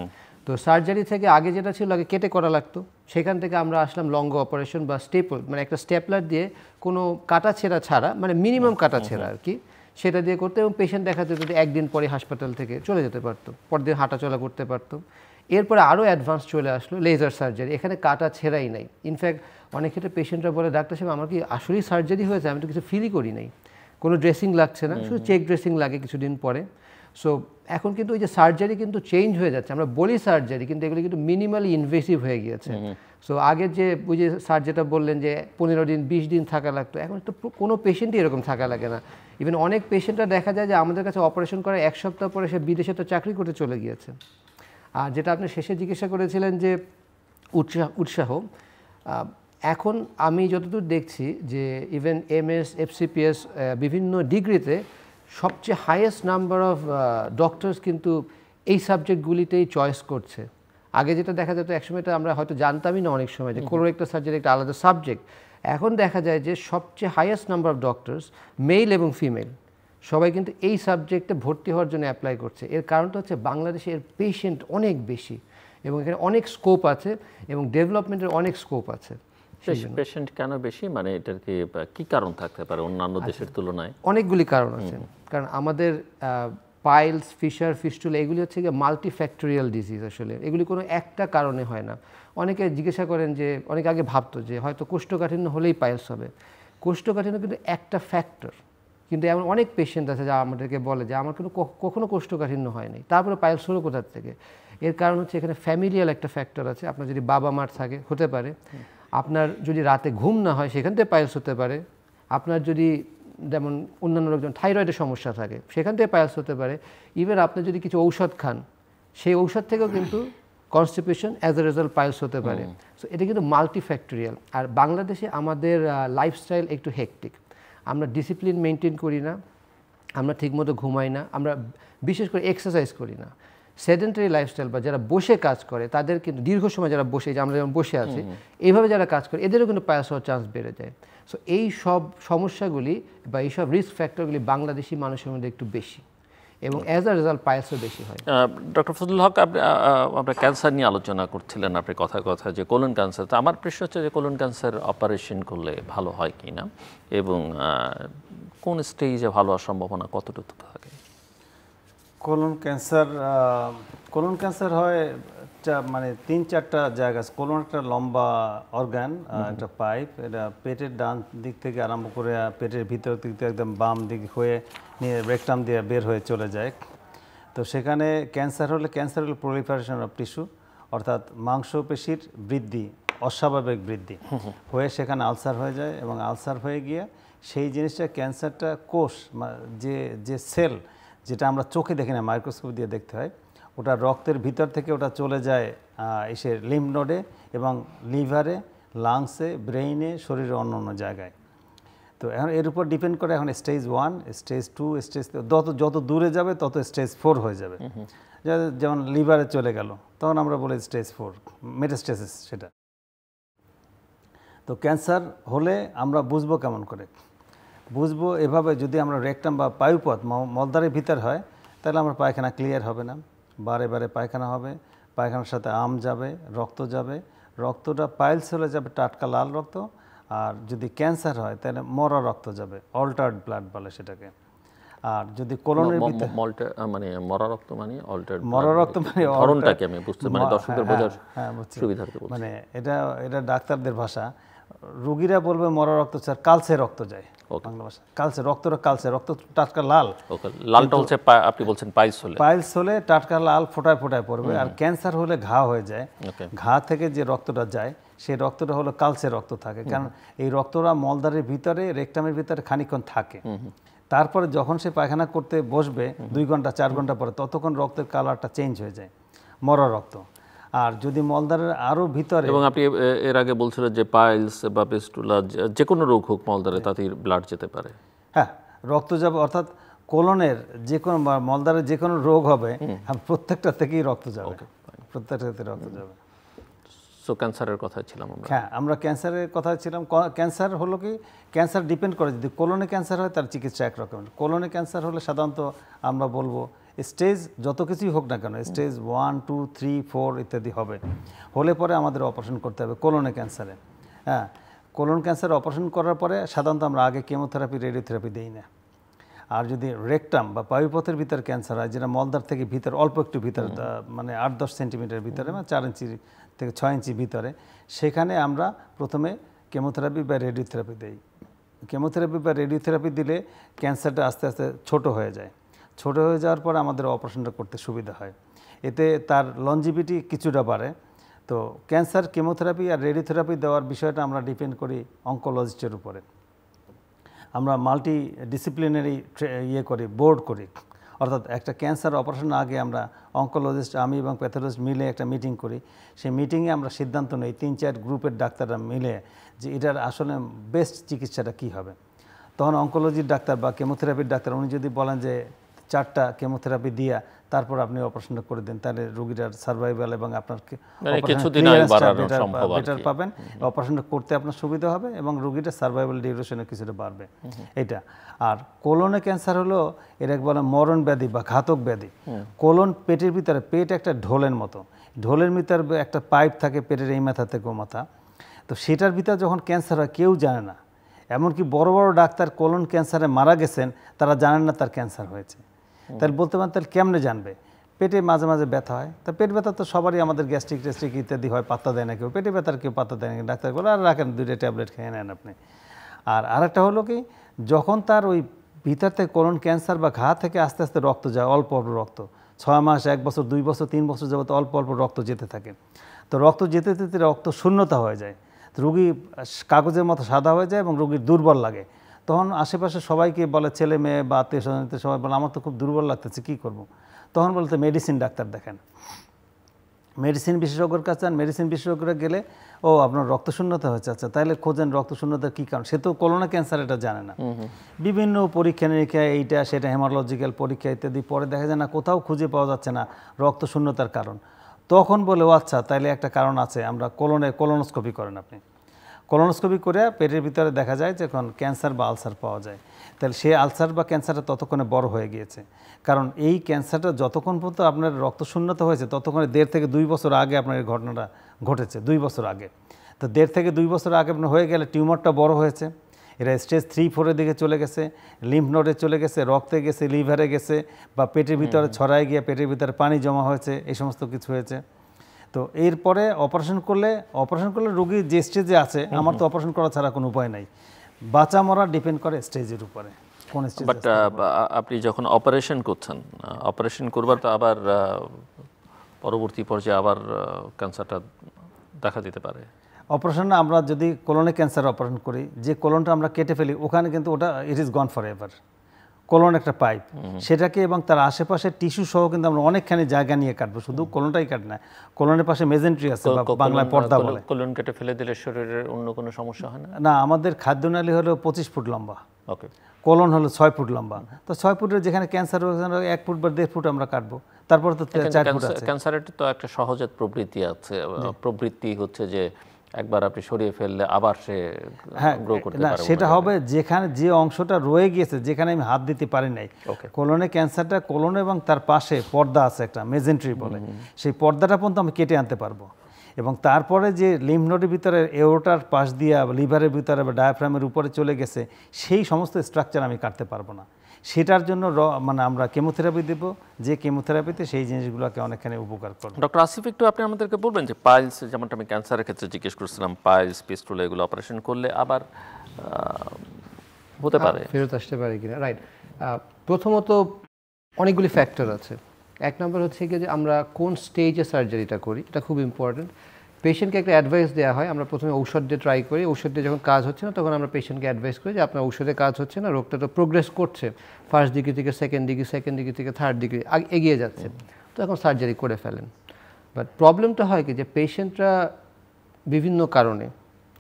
তো সার্জারি থেকে আগে যেটা ছিল আগে কেটে করা লাগতো, সেখান থেকে আমরা আসলাম লঙ্গ অপারেশন বা স্টেপল, মানে একটা স্টেপলার দিয়ে কোনো কাটা ছেঁড়া ছাড়া, মানে মিনিমাম কাটা ছেঁড়া আর কি, সেটা দিয়ে করতে, এবং পেশেন্ট দেখা যেত যে একদিন পরে হাসপাতাল থেকে চলে যেতে পারতো, পরদিন হাঁটাচলা করতে পারতো। এরপরে আরও অ্যাডভান্স চলে আসলো লেজার সার্জারি, এখানে কাটা ছেঁড়াই নাই। ইনফ্যাক্ট অনেক ক্ষেত্রে পেশেন্টরা বলে ডাক্তার সাহেব আমার কি আসলেই সার্জারি হয়েছে, আমি তো কিছু ফিলই করি নাই, কোনো ড্রেসিং লাগছে না, শুধু চেক ড্রেসিং লাগে কিছুদিন পরে। সো এখন কিন্তু ওই যে সার্জারি কিন্তু চেঞ্জ হয়ে যাচ্ছে, আমরা বলি সার্জারি কিন্তু এগুলো কিন্তু মিনিমালি ইনভেসিভ হয়ে গিয়েছে। সো আগে যে ওই যে স্যার যেটা বললেন যে 15 দিন 20 দিন থাকা লাগতো, এখন তো কোনো পেশেন্টই এরকম থাকা লাগে না। ইভেন অনেক পেশেন্টরা দেখা যায় যে আমাদের কাছে অপারেশন করে 1 সপ্তাহ পরে সে বিদেশে তো চাকরি করতে চলে গিয়েছে। আর যেটা আপনি শেষে জিজ্ঞাসা করেছিলেন যে উৎসাহ, এখন আমি যতদূর দেখছি যে ইভেন MS, FCPS বিভিন্ন ডিগ্রিতে সবচেয়ে হাইয়েস্ট নাম্বার অফ ডক্টরস কিন্তু এই সাবজেক্টগুলিতেই চয়েস করছে। আগে যেটা দেখা যেত একসময় এটা আমরা হয়তো জানতামই না অনেক সময় যে কোলোরেক্টাল সার্জারি একটা আলাদা সাবজেক্ট, এখন দেখা যায় যে সবচেয়ে highest number of doctors male এবং ফিমেল সবাই কিন্তু এই সাবজেক্টে ভর্তি হওয়ার জন্য অ্যাপ্লাই করছে। এর কারণটা হচ্ছে বাংলাদেশে এর পেশেন্ট অনেক বেশি এবং এখানে অনেক স্কোপ আছে এবং ডেভেলপমেন্টের অনেক স্কোপ আছে। পেশেন্ট কেন বেশি, মানে এটার কি কারণ থাকতে পারে অন্যান্য দেশের তুলনায়? অনেকগুলি কারণ আছে, কারণ আমাদের পাইলস, ফিশার, ফিস্টুলা এগুলি হচ্ছে গিয়ে মাল্টিফ্যাক্টোরিয়াল ডিজিজ। আসলে এগুলি কোনো একটা কারণে হয় না। অনেকে জিজ্ঞাসা করেন যে, অনেকে আগে ভাবতো যে হয়তো কোষ্ঠকাঠিন্য হলেই পাইলস হবে। কোষ্ঠকাঠিন্য কিন্তু একটা ফ্যাক্টর, কিন্তু এমন অনেক পেশেন্ট আছে যা আমাদেরকে বলে যে আমার কিন্তু কখনো কোষ্ঠকাঠিন্য হয়নি, তারপরে পাইলস হলো কোথার থেকে। এর কারণ হচ্ছে এখানে ফ্যামিলিয়াল একটা ফ্যাক্টর আছে। আপনার যদি বাবা মার থাকে হতে পারে, আপনার যদি রাতে ঘুম না হয় সেখান থেকে পাইলস হতে পারে, আপনার যদি যেমন অন্যান্য লোকজন থাইরয়েডের সমস্যা থাকে সেখান থেকে পাইলস হতে পারে, ইভেন আপনি যদি কিছু ঔষধ খান সেই ঔষধ থেকেও কিন্তু constipation as a result piles হতে পারে। সো এটা কিন্তু মাল্টিফ্যাক্টোরিয়াল। আর বাংলাদেশে আমাদের লাইফস্টাইল একটু হেকটিক, আমরা ডিসিপ্লিন মেনটেন করি না, আমরা ঠিকমতো ঘুমাই না, আমরা বিশেষ করে এক্সারসাইজ করি না। সেডেন্টারি লাইফস্টাইল বা যারা বসে কাজ করে তাদের কিন্তু দীর্ঘ সময় যারা বসে, যে আমরা যেমন বসে আছি এইভাবে যারা কাজ করে এদেরও কিন্তু পাইলস হওয়ার চান্স বেড়ে যায়। সো এই সব সমস্যাগুলি বা এইসব রিস্ক ফ্যাক্টরগুলি বাংলাদেশি মানুষের মধ্যে একটু বেশি, এবং অ্যাজ আ রেজাল্ট পাইলসও বেশি হয়। ডক্টর ফজলুল হক, আমরা ক্যান্সার নিয়ে আলোচনা করছিলেন, আপনি কথায় কথায় যে কোলন ক্যান্সার। তো আমার প্রশ্ন হচ্ছে যে কোলন ক্যান্সার অপারেশন করলে ভালো হয় কি না, এবং কোন স্টেজে ভালো হওয়ার সম্ভাবনা কতটুকু থাকে? কোলন ক্যান্সার হয় মানে 3-4টা জায়গা। কোলন একটা লম্বা অর্গান, একটা পাইপ, এটা পেটের ডান দিক থেকে আরম্ভ করে পেটের ভিতর দিক থেকে একদম বাম দিক হয়ে নিয়ে রেকটাম দিয়ে বের হয়ে চলে যায়। তো সেখানে ক্যান্সার হলে প্রলিফারেশন অফ টিস্যু, অর্থাৎ মাংসপেশির বৃদ্ধি, অস্বাভাবিক বৃদ্ধি হয়ে সেখানে আলসার হয়ে যায়, এবং আলসার হয়ে গিয়ে সেই জিনিসটা ক্যান্সারটা কোষ, যে সেল যেটা আমরা চোখে দেখি না, মাইক্রোস্কোপ দিয়ে দেখতে হয়, ওটা রক্তের ভিতর থেকে ওটা চলে যায় এসে লিম্ফ নোডে এবং লিভারে, লাংসে, ব্রেইনে, শরীরের অন্য অন্য জায়গায়। তো এখন এর উপর ডিপেন্ড করে এখন স্টেজ 1, স্টেজ 2, স্টেজ যত দূরে যাবে তত স্টেজ 4 হয়ে যাবে। যেমন লিভারে চলে গেল তখন আমরা বলি স্টেজ 4 মেটাস্টেসিস। সেটা তো ক্যান্সার হলে আমরা বুঝবো কেমন করে? বুঝবো এভাবে, যদি আমরা রেকটাম বা পায়ুপথ মলদ্বারের ভিতর হয় তাহলে আমার পায়খানা ক্লিয়ার হবে না, বারে বারে পায়খানা হবে, পায়খানার সাথে যাবে, রক্ত যাবে, রক্তটা পাইলস হলে যাবে টাটকা লাল রক্ত, আর যদি ক্যান্সার হয় তাহলে মরা রক্ত যাবে, অল্টার্ড ব্লাড বলে সেটাকে। আর যদি কোলনের ভিতরে মানে মরা রক্ত মানে অল্টার্ড, মরা রক্ত মানে ধরনটাকে আমি বুঝতে, মানে দর্শকদের বোঝার সুবিধার্থে বলছি। মানে এটা ডাক্তারদের ভাষা। রোগীরা বলবে মরা রক্ত স্যার, কালচে রক্ত যায়, বাংলা ভাষা কালচে, কালচে রক্ত টাটকা লাল। লালটা হচ্ছে আপনি বলছেন পাইলস হলে টাটকা লাল ফোটায় ফোটায় পড়বে। আর ক্যান্সার হলে ঘা হয়ে যায়, ঘা থেকে যে রক্তটা যায় সেই রক্তটা হলো কালচে রক্ত থাকে, কারণ এই রক্তটা মলদ্বারের ভিতরে, রেকটামের ভিতরে খানিকক্ষণ থাকে। তারপরে যখন সে পায়খানা করতে বসবে 2 ঘন্টা 4 ঘন্টা পরে, ততক্ষণ রক্তের কালারটা চেঞ্জ হয়ে যায়, মরা রক্ত। আর যদি মলদ্বারের আরও ভিতরে, এবং আপনি এর আগে বলছিলেন যে পাইলস বা পেস্টুলা যে কোনো রোগ হোক মলদ্বারে, তাতে ব্লাড যেতে পারে। হ্যাঁ, রক্ত যাবে, অর্থাৎ কোলনের যে কোনো মলদ্বারের যে কোনো রোগ হবে প্রত্যেকটা থেকেই রক্ত যাবে, প্রত্যেকটা থেকে রক্ত যাবে। সো ক্যান্সারের কথা ছিলাম আমরা। হ্যাঁ, আমরা ক্যান্সারের কথা ছিলাম। ক্যান্সার হলো কি, ক্যান্সার ডিপেন্ড করে, যদি কোলনে ক্যান্সার হয় তার চিকিৎসা একরকম। কোলনে ক্যান্সার হলে সাধারণত আমরা বলবো স্টেজ যত কিছুই হোক না কেন, স্টেজ 1, 2, 3, 4 ইত্যাদি হলে পরে আমাদের অপারেশন করতে হবে কোলনে ক্যান্সারে। হ্যাঁ, কোলন ক্যান্সার অপারেশন করার পরে সাধারণত আমরা আগে কেমোথেরাপি, রেডিওথেরাপি দিই না। আর যদি রেকটাম বা পায়ুপথের ভিতর ক্যান্সার হয়, যেটা মলদ্বার থেকে ভিতর অল্প একটু ভিতরে, মানে 8-10 সেন্টিমিটার ভিতরে, মানে 4 ইঞ্চি থেকে 6 ইঞ্চি ভিতরে, সেখানে আমরা প্রথমে কেমোথেরাপি বা রেডিওথেরাপি দিই। কেমোথেরাপি বা রেডিওথেরাপি দিলে ক্যান্সারটা আস্তে আস্তে ছোট হয়ে যায়। ছোট হয়ে যাওয়ার পর আমাদের অপারেশনটা করতে সুবিধা হয়, এতে তার লঞ্জিভিটি কিছুটা বাড়ে। তো ক্যান্সার কেমোথেরাপি আর রেডিওথেরাপি দেওয়ার বিষয়টা আমরা ডিপেন্ড করি অঙ্কোলজিস্টের উপরে। আমরা মাল্টি ডিসিপ্লিনারি বোর্ড করি, অর্থাৎ একটা ক্যান্সার অপারেশন আগে আমরা অঙ্কোলজিস্ট, আমি এবং প্যাথোলজিস্ট মিলে একটা মিটিং করি। সেই মিটিংয়ে আমরা সিদ্ধান্ত নিই 3-4 গ্রুপের ডাক্তাররা মিলে যে এটার আসলে বেস্ট চিকিৎসাটা কী হবে। তখন অঙ্কোলজির ডাক্তার বা কেমোথেরাপির ডাক্তার উনি যদি বলেন যে 4টা কেমোথেরাপি দিয়া তারপর আপনি অপারেশনটা করে দেন, তাহলে রোগীটার সার্ভাইভাল এবং আপনার বেটার পাবেন, অপারেশনটা করতে আপনার সুবিধা হবে এবং রোগীটার সার্ভাইভাল ডিউরেশনে কিছুটা বাড়বে এটা। আর কোলনে ক্যান্সার হলো এর এক বলে মরণ ব্যাধি বা ঘাতক ব্যাধি। কোলন পেটের ভিতরে, পেট একটা ঢোলের মতো, ঢোলের ভিতরে একটা পাইপ থাকে পেটের এই মাথা থেকে ও মাথা। তো সেটার ভিতরে যখন ক্যান্সার হয় কেউ জানে না, এমনকি বড় বড় ডাক্তার কোলন ক্যান্সারে মারা গেছেন তারা জানেন না তার ক্যান্সার হয়েছে। তাহলে বলতে পারেন তাহলে কেমনে জানবে? পেটে মাঝে মাঝে ব্যথা হয়, তা পেট ব্যথা তো সবারই, আমাদের গ্যাস্ট্রিক টেস্ট্রিক ইত্যাদি হয়, পাত্তা দেয় না কেউ, পেটে ব্যথার কেউ পাত্তা দেয় না, ডাক্তার বলে আর রাখেন 2টা ট্যাবলেট খেয়ে নেন আপনি। আর আরেকটা হলো কি, যখন তার ওই ভিতর থেকে কোলন ক্যান্সার বা ঘা থেকে আস্তে আস্তে রক্ত যায়, অল্প অল্প রক্ত, 6 মাস, 1 বছর, 2 বছর, 3 বছর যাবত অল্প অল্প রক্ত যেতে থাকে। তো রক্ত যেতে যেতে রক্ত শূন্যতা হয়ে যায়, রোগী কাগজের মতো সাদা হয়ে যায় এবং রোগীর দুর্বল লাগে। তখন আশেপাশে সবাইকে বলে, ছেলে মেয়ে বা আত্মীয় স্বজনতে সবাই বলে আমার তো খুব দুর্বল লাগতেছে, কী করবো? তখন বলতে মেডিসিন ডাক্তার দেখেন, মেডিসিন বিশেষজ্ঞের কাছে যান, মেডিসিন বিশেষজ্ঞরা গেলে ও আপনার রক্তশূন্যতা হয়েছে, আচ্ছা তাহলে খোঁজেন রক্তশূন্যতার কী কারণ। সে তো কোলনে ক্যান্সার এটা জানে না, বিভিন্ন পরীক্ষা নিরীক্ষা এইটা সেটা হেমাটোলজিক্যাল পরীক্ষা ইত্যাদি পরে দেখা যায় না, কোথাও খুঁজে পাওয়া যাচ্ছে না রক্তশূন্যতার কারণ। তখন বলে ও আচ্ছা তাইলে একটা কারণ আছে, আমরা কোলোনোস্কোপি করেন আপনি, কোলোনোস্কোপি করে পেটের ভিতরে দেখা যায় যে এখন ক্যান্সার বা আলসার পাওয়া যায়। তাহলে সেই আলসার বা ক্যান্সারটা ততক্ষণে বড় হয়ে গিয়েছে, কারণ এই ক্যান্সারটা যতক্ষণ পর্যন্ত আপনার রক্তশূন্যতা হয়েছে ততক্ষণে 1.5 থেকে 2 বছর আগে আপনার এই ঘটনাটা ঘটেছে, 2 বছর আগে। তো 1.5 থেকে 2 বছর আগে আপনার হয়ে গেলে টিউমারটা বড় হয়েছে, এটা স্টেজ 3-4 দিকে চলে গেছে, লিম্ফ নোডে চলে গেছে, রক্তে গেছে, লিভারে গেছে, বা পেটের ভিতরে ছড়ায় গিয়ে পেটের ভিতরে পানি জমা হয়েছে, এই সমস্ত কিছু হয়েছে। তো এরপরে অপারেশন করলে রোগী যে স্টেজে আছে, আমার তো অপারেশন করা ছাড়া কোনো উপায় নাই, বাঁচা মরা ডিপেন্ড করে স্টেজের উপরে, কোন স্টেজ। বাট আপনি যখন অপারেশন করছেন, অপারেশন করবার তো আবার পরবর্তী পর্যায়ে আবার ক্যান্সারটা দেখা দিতে পারে। অপারেশন আমরা যদি কোলনে ক্যান্সার অপারেশন করি, যে কোলনটা আমরা কেটে ফেলি ওখানে কিন্তু ওটা it is gone for ever. Colon একটা পাইপ, সেটাকে এবং তার আশেপাশে টিস্যু সহ কিন্তু আমরা অনেকখানি জায়গা নিয়ে কাটবো, শুধু কোলনটাই কাট না, কোলনের পাশে মেজেন্ট্রি আছে, বাংলায় পর্দা বলে। কোলন কেটে ফেলে দিলে শরীরের অন্য কোনো সমস্যা হয় না? না, আমাদের খাদ্যনালী হলো 25 ফুট লম্বা, ওকে, কোলন হলো 6 ফুট লম্বা। তো 6 ফুটের যেখানে ক্যান্সার হয়েছে 1 ফুট বা 1.5 ফুট আমরা কাটবো, তারপর তো 4 ফুট আছে। ক্যান্সারের তো একটা সহজাত প্রবৃত্তি আছে, প্রবৃত্তি হচ্ছে যে একবার আপনি সরিয়ে ফেললে আবার সে গ্রো করতে পারে। সেটা হবে যেখানে যে অংশটা রয়ে গিয়েছে, যেখানে আমি হাত দিতে পারি নাই। কোলনে ক্যান্সারটা কোলন এবং তার পাশে পর্দা আছে একটা, মেজেন্ট্রি বলে, সেই পর্দাটা পর্যন্ত আমি কেটে আনতে পারবো। এবং তারপরে যে লিম্ফ নোডের ভিতরে এওরোটার পাশ দিয়ে লিভারের ভিতরে বা ডায়াফ্রামের উপরে চলে গেছে, সেই সমস্ত স্ট্রাকচার আমি কাটতে পারবো না। সেটার জন্য মানে আমরা কেমোথেরাপি দেব, যে কেমোথেরাপিতে সেই জিনিসগুলোকে অনেকখানি উপকার করবে। ডক্টর আসিফ, একটু আপনি আমাদেরকে বলবেন যে পাইলস, যেমনটা আমি ক্যান্সারের ক্ষেত্রে জিজ্ঞেস করছিলাম, পাইলস, পিস্টুলা এগুলো অপারেশন করলে আবার হতে পারে, ফেরত আসতে পারে কিনা? রাইট, প্রথমত অনেকগুলি ফ্যাক্টর আছে। 1 নম্বর হচ্ছে কি যে আমরা কোন স্টেজে সার্জারিটা করি, এটা খুব ইম্পর্টেন্ট। পেশেন্টকে একটা অ্যাডভাইস দেওয়া হয়, আমরা প্রথমে ঔষধ দিয়ে ট্রাই করি, ঔষধ দিয়ে যখন কাজ হচ্ছে না তখন আমরা পেশেন্টকে অ্যাডভাইস করি যে আপনার ঔষধে কাজ হচ্ছে না, রোগটা তো প্রোগ্রেস করছে, ফার্স্ট ডিগ্রি থেকে সেকেন্ড ডিগ্রি থেকে থার্ড ডিগ্রি এগিয়ে যাচ্ছে, তো এখন সার্জারি করে ফেলেন। বাট প্রবলেমটা হয় কি যে পেশেন্টরা বিভিন্ন কারণে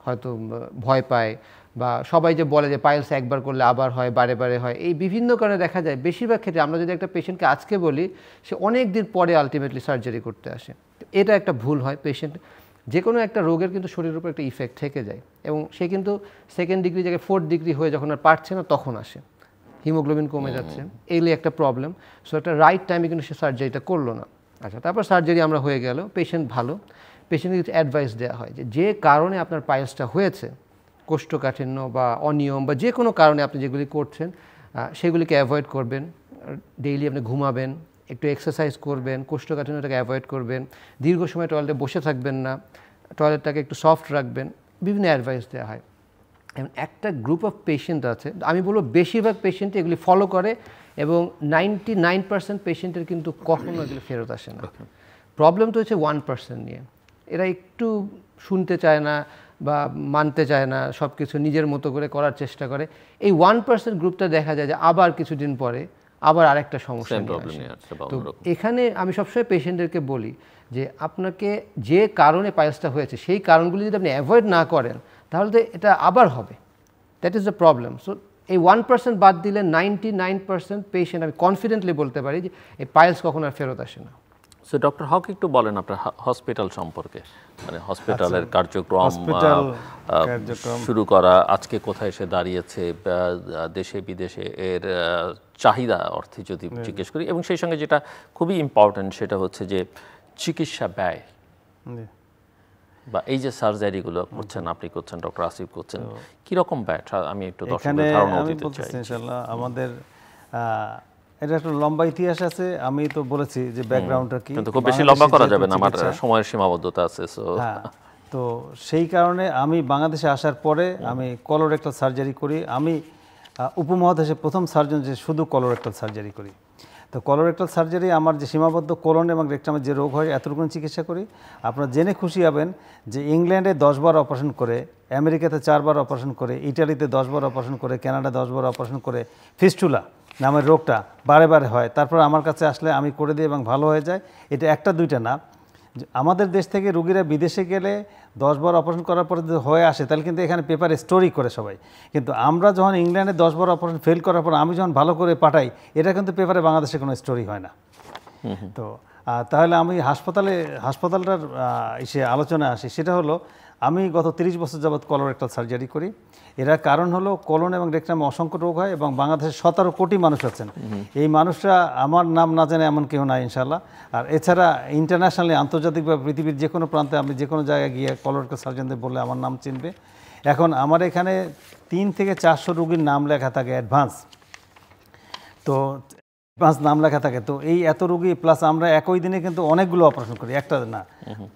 হয়তো ভয় পায়, বা সবাই যে বলে যে পাইলস একবার করলে আবার হয়, বারে বারে হয়, এই বিভিন্ন কারণে দেখা যায় বেশিরভাগ ক্ষেত্রে আমরা যদি একটা পেশেন্টকে আজকে বলি, সে অনেক দিন পরে আলটিমেটলি সার্জারি করতে আসে। এটা একটা ভুল হয়। পেশেন্ট যে কোনো একটা রোগের কিন্তু শরীরের উপর একটা ইফেক্ট থেকে যায়, এবং সে কিন্তু সেকেন্ড ডিগ্রি জায়গায় 4th ডিগ্রি হয়ে যখন আর পারছে না তখন আসে, হিমোগ্লোবিন কমে যাচ্ছে, এইগুলি একটা প্রবলেম। সো একটা রাইট টাইমে কিন্তু সে সার্জারিটা করলো না। আচ্ছা, তারপর সার্জারি আমরা হয়ে গেল, পেশেন্ট ভালো, পেশেন্টকে কিছু অ্যাডভাইস দেওয়া হয় যে কারণে আপনার পাইলসটা হয়েছে, কোষ্ঠকাঠিন্য বা অনিয়ম বা যে কোনো কারণে আপনি যেগুলি করছেন সেগুলিকে অ্যাভয়েড করবেন, ডেইলি আপনি ঘুমাবেন, একটু এক্সারসাইজ করবেন, কোষ্ঠকাঠিন্যটাকে অ্যাভয়েড করবেন, দীর্ঘ সময় টয়লেটে বসে থাকবেন না, টয়লেটটাকে একটু সফট রাখবেন, বিভিন্ন অ্যাডভাইস দেওয়া হয়। এবং একটা গ্রুপ অফ পেশেন্ট আছে, আমি বলবো বেশিরভাগ পেশেন্ট এগুলি ফলো করে, এবং 99% পেশেন্টের কিন্তু কখনো এগুলো ফেরত আসে না। প্রবলেম তো হচ্ছে 1% নিয়ে, এরা একটু শুনতে চায় না বা মানতে চায় না, সব কিছু নিজের মতো করে করার চেষ্টা করে। এই 1% গ্রুপটা দেখা যায় যে আবার কিছুদিন পরে আবার আরেকটা সমস্যা নিয়ে আসে। তো এখানে আমি সবসময় পেশেন্টদেরকে বলি যে আপনাকে যে কারণে পাইলসটা হয়েছে সেই কারণগুলি যদি আপনি অ্যাভয়েড না করেন তাহলে তো এটা আবার হবে, that is the problem. So এই 1% বাদ দিলে 99% পেশেন্ট আমি কনফিডেন্টলি বলতে পারি যে এই পাইলস কখনো আর ফেরত আসে না। সো ডক্টর হক, একটু বলেন আপনার হসপিটাল সম্পর্কে, মানে হসপিটালের কার্যক্রম শুরু করা, আজকে কোথায় এসে দাঁড়িয়েছে, দেশে বিদেশে এর চাহিদা অর্থে যদি জিজ্ঞেস করি, এবং সেই সঙ্গে যেটা খুবই ইম্পর্টেন্ট সেটা হচ্ছে যে চিকিৎসা ব্যয়, বা এই যে সার্জারিগুলো করছেন, আপনি করছেন, ডক্টর আসিফ করছেন, কীরকম ব্যয় আমি একটু দর্শকদের ধারণা দিতে চাই। ইনশাআল্লাহ আমাদের এটা একটা লম্বা ইতিহাস আছে, আমি তো বলেছি যে ব্যাকগ্রাউন্ডটা কি, কিন্তু খুব বেশি লম্বা করা যাবে না, আমার সময়ের সীমাবদ্ধতা আছে। সো হ্যাঁ, তো সেই কারণে আমি বাংলাদেশে আসার পরে আমি কলোরেক্টাল সার্জারি করি। আমি উপমহাদেশে প্রথম সার্জন যে শুধু কলোরেক্টাল সার্জারি করি। তো কলোরেক্টাল সার্জারি আমার যে সীমাবদ্ধ কোলন এবং রেকটামের যে রোগ হয় এতটুকু চিকিৎসা করি। আপনারা জেনে খুশি হবেন যে ইংল্যান্ডে 10 বার অপারেশন করে, আমেরিকাতে 4 বার অপারেশন করে, ইটালিতে 10 বার অপারেশন করে, কানাডা 10 বার অপারেশন করে ফিস্টুলা নামের রোগটা বারে বারে হয়, তারপর আমার কাছে আসলে আমি করে দিই এবং ভালো হয়ে যায়। এটা একটা দুইটা না, আমাদের দেশ থেকে রোগীরা বিদেশে গেলে 10 বার অপারেশন করার পরে যদি হয়ে আসে তাহলে কিন্তু এখানে পেপারে স্টোরি করে সবাই, কিন্তু আমরা যখন ইংল্যান্ডে 10 বার অপারেশন ফেল করার পর আমি যখন ভালো করে পাঠাই, এটা কিন্তু পেপারে বাংলাদেশে কোনো স্টোরি হয় না। তো তাহলে আমি হাসপাতালটার এসে আলোচনা আসি, সেটা হলো আমি গত 30 বছর যাবৎ কলোরেক্টাল সার্জারি করি। এর কারণ হলো কোলন এবং রেকটামে অসংখ্য রোগ হয় এবং বাংলাদেশে 17 কোটি মানুষ আছেন। এই মানুষরা আমার নাম না জানে এমন কেউ নাই ইনশাল্লাহ। আর এছাড়া ইন্টারন্যাশনালি আন্তর্জাতিকভাবে পৃথিবীর যে কোনো প্রান্তে আপনি যে কোনো জায়গায় গিয়ে কলোরেক্টাল সার্জনদের বললে আমার নাম চিনবে। এখন আমার এখানে 3 থেকে 400 রোগীর নাম লেখা থাকে অ্যাডভান্স, তো নাম লেখা থাকে। তো এই এত রোগী প্লাস আমরা একই দিনে কিন্তু অনেকগুলো অপারেশন করি, একটা না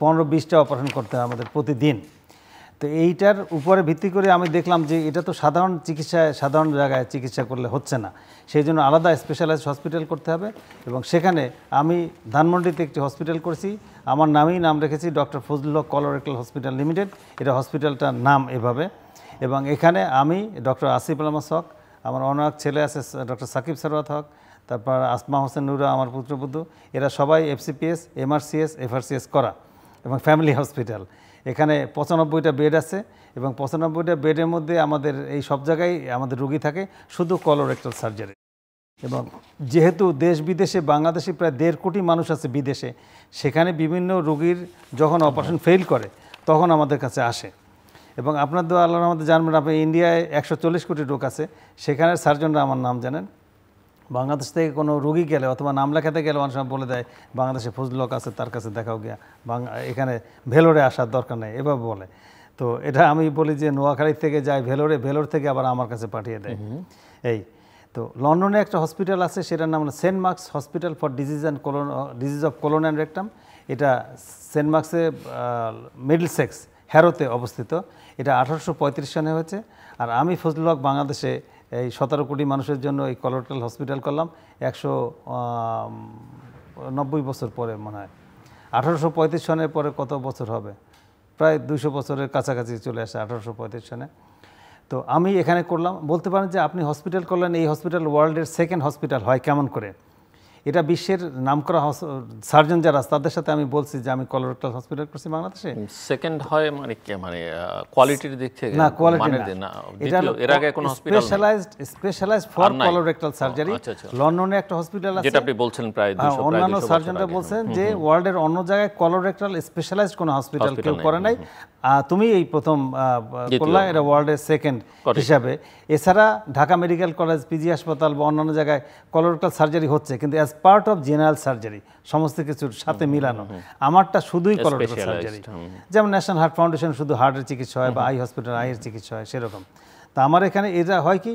15-20টা অপারেশন করতে হয় আমাদের প্রতিদিন। তো এইটার উপরে ভিত্তি করে আমি দেখলাম যে এটা তো সাধারণ জায়গায় চিকিৎসা করলে হচ্ছে না, সেই জন্য আলাদা স্পেশালাইজড হসপিটাল করতে হবে। এবং সেখানে আমি ধানমন্ডিতে একটি হসপিটাল করেছি, আমার নামেই নাম রেখেছি ডক্টর ফজলুল হক কলোরেক্টাল হসপিটাল লিমিটেড, এটা হসপিটালটার নাম এভাবে। এবং এখানে আমি ডক্টর আসিফ আলমাস হক, আমার অনেক ছেলে আছে ডক্টর সাকিব সারওয়াত হক, তারপর আসমা হোসেন নুরা আমার পুত্রবধূ, এরা সবাই FCPS, MRCS, FRCS করা এবং ফ্যামিলি হসপিটাল। এখানে 95টা বেড আছে এবং 95টা বেডের মধ্যে আমাদের এই সব জায়গায় আমাদের রোগী থাকে শুধু কলোরেক্টাল সার্জারি। এবং যেহেতু দেশ বিদেশে বাংলাদেশে প্রায় 1.5 কোটি মানুষ আছে বিদেশে, সেখানে বিভিন্ন রোগীর যখন অপারেশন ফেল করে তখন আমাদের কাছে আসে। এবং আপনার তো আল্লাহর আমাদের জানবেন, আপনি ইন্ডিয়ায় 140 কোটি লোক আছে, সেখানের সার্জনরা আমার নাম জানেন। বাংলাদেশ থেকে কোনো রোগী গেলে অথবা নাম লেখাতে গেলে অনেক সময় বলে দেয় বাংলাদেশে ফজলুল হক আছে, তার কাছে দেখাও গিয়া, এখানে ভেলোরে আসার দরকার নেই, এভাবে বলে। তো এটা আমি বলি যে নোয়াখালী থেকে যায় ভেলোরে, ভেলোর থেকে আবার আমার কাছে পাঠিয়ে দেয়। এই তো লন্ডনে একটা হসপিটাল আছে, সেটার নাম হলো Saint Mark's hospital for disease of colon and rectum. এটা সেন্ট মার্কসে মিডলসেক্স হ্যারোতে অবস্থিত। এটা 1835 সনে হয়েছে। আর আমি ফজলুল হক বাংলাদেশে এই 17 কোটি মানুষের জন্য এই কলোরেক্টাল হসপিটাল করলাম 190 বছর পরে, মনে হয় 1835 সনের পরে কত বছর হবে, প্রায় 200 বছরের কাছাকাছি চলে আসে 1835 সনে। তো আমি এখানে করলাম। বলতে পারেন যে আপনি হসপিটাল করলেন, এই হসপিটাল ওয়ার্ল্ডের 2nd হসপিটাল হয় কেমন করে, এটা বিশ্বের নামকরা সার্জন যারা তাদের সাথে আমি বলছি যে আমি কলোরেক্টাল হসপিটাল করছি বাংলাদেশে। সেকেন্ড হয় মানে কি, মানে কোয়ালিটির দিক থেকে না, কোয়ালিটি না, এটা এর আগে কোনো hospital specialised for colorectal surgery. লন্ডনে একটা হসপিটাল আছে, যেটা আপনি বলছেন প্রায় 200, অন্যান্য সার্জনরা বলছেন যে ওয়ার্ল্ডের অন্য জায়গায় কলোরেক্টাল স্পেশালাইজড কোনো হসপিটাল কেউ করে নাই, তুমি এই প্রথম করলা, এটা ওয়ার্ল্ডের 2nd হিসাবে। এছাড়া ঢাকা মেডিকেল কলেজ, পিজি হাসপাতাল বা অন্যান্য জায়গায় কলোরেক্টাল সার্জারি হচ্ছে, কিন্তু as part of general surgery, সমস্ত কিছুর সাথে মিলানো। আমারটা শুধুই কলোরেক্টাল সার্জারি, যেমন ন্যাশনাল হার্ট ফাউন্ডেশন শুধু হার্টের চিকিৎসা হয় বা আই হসপিটাল আইয়ের চিকিৎসা হয় সেরকম। তা আমার এখানে এটা হয় কি,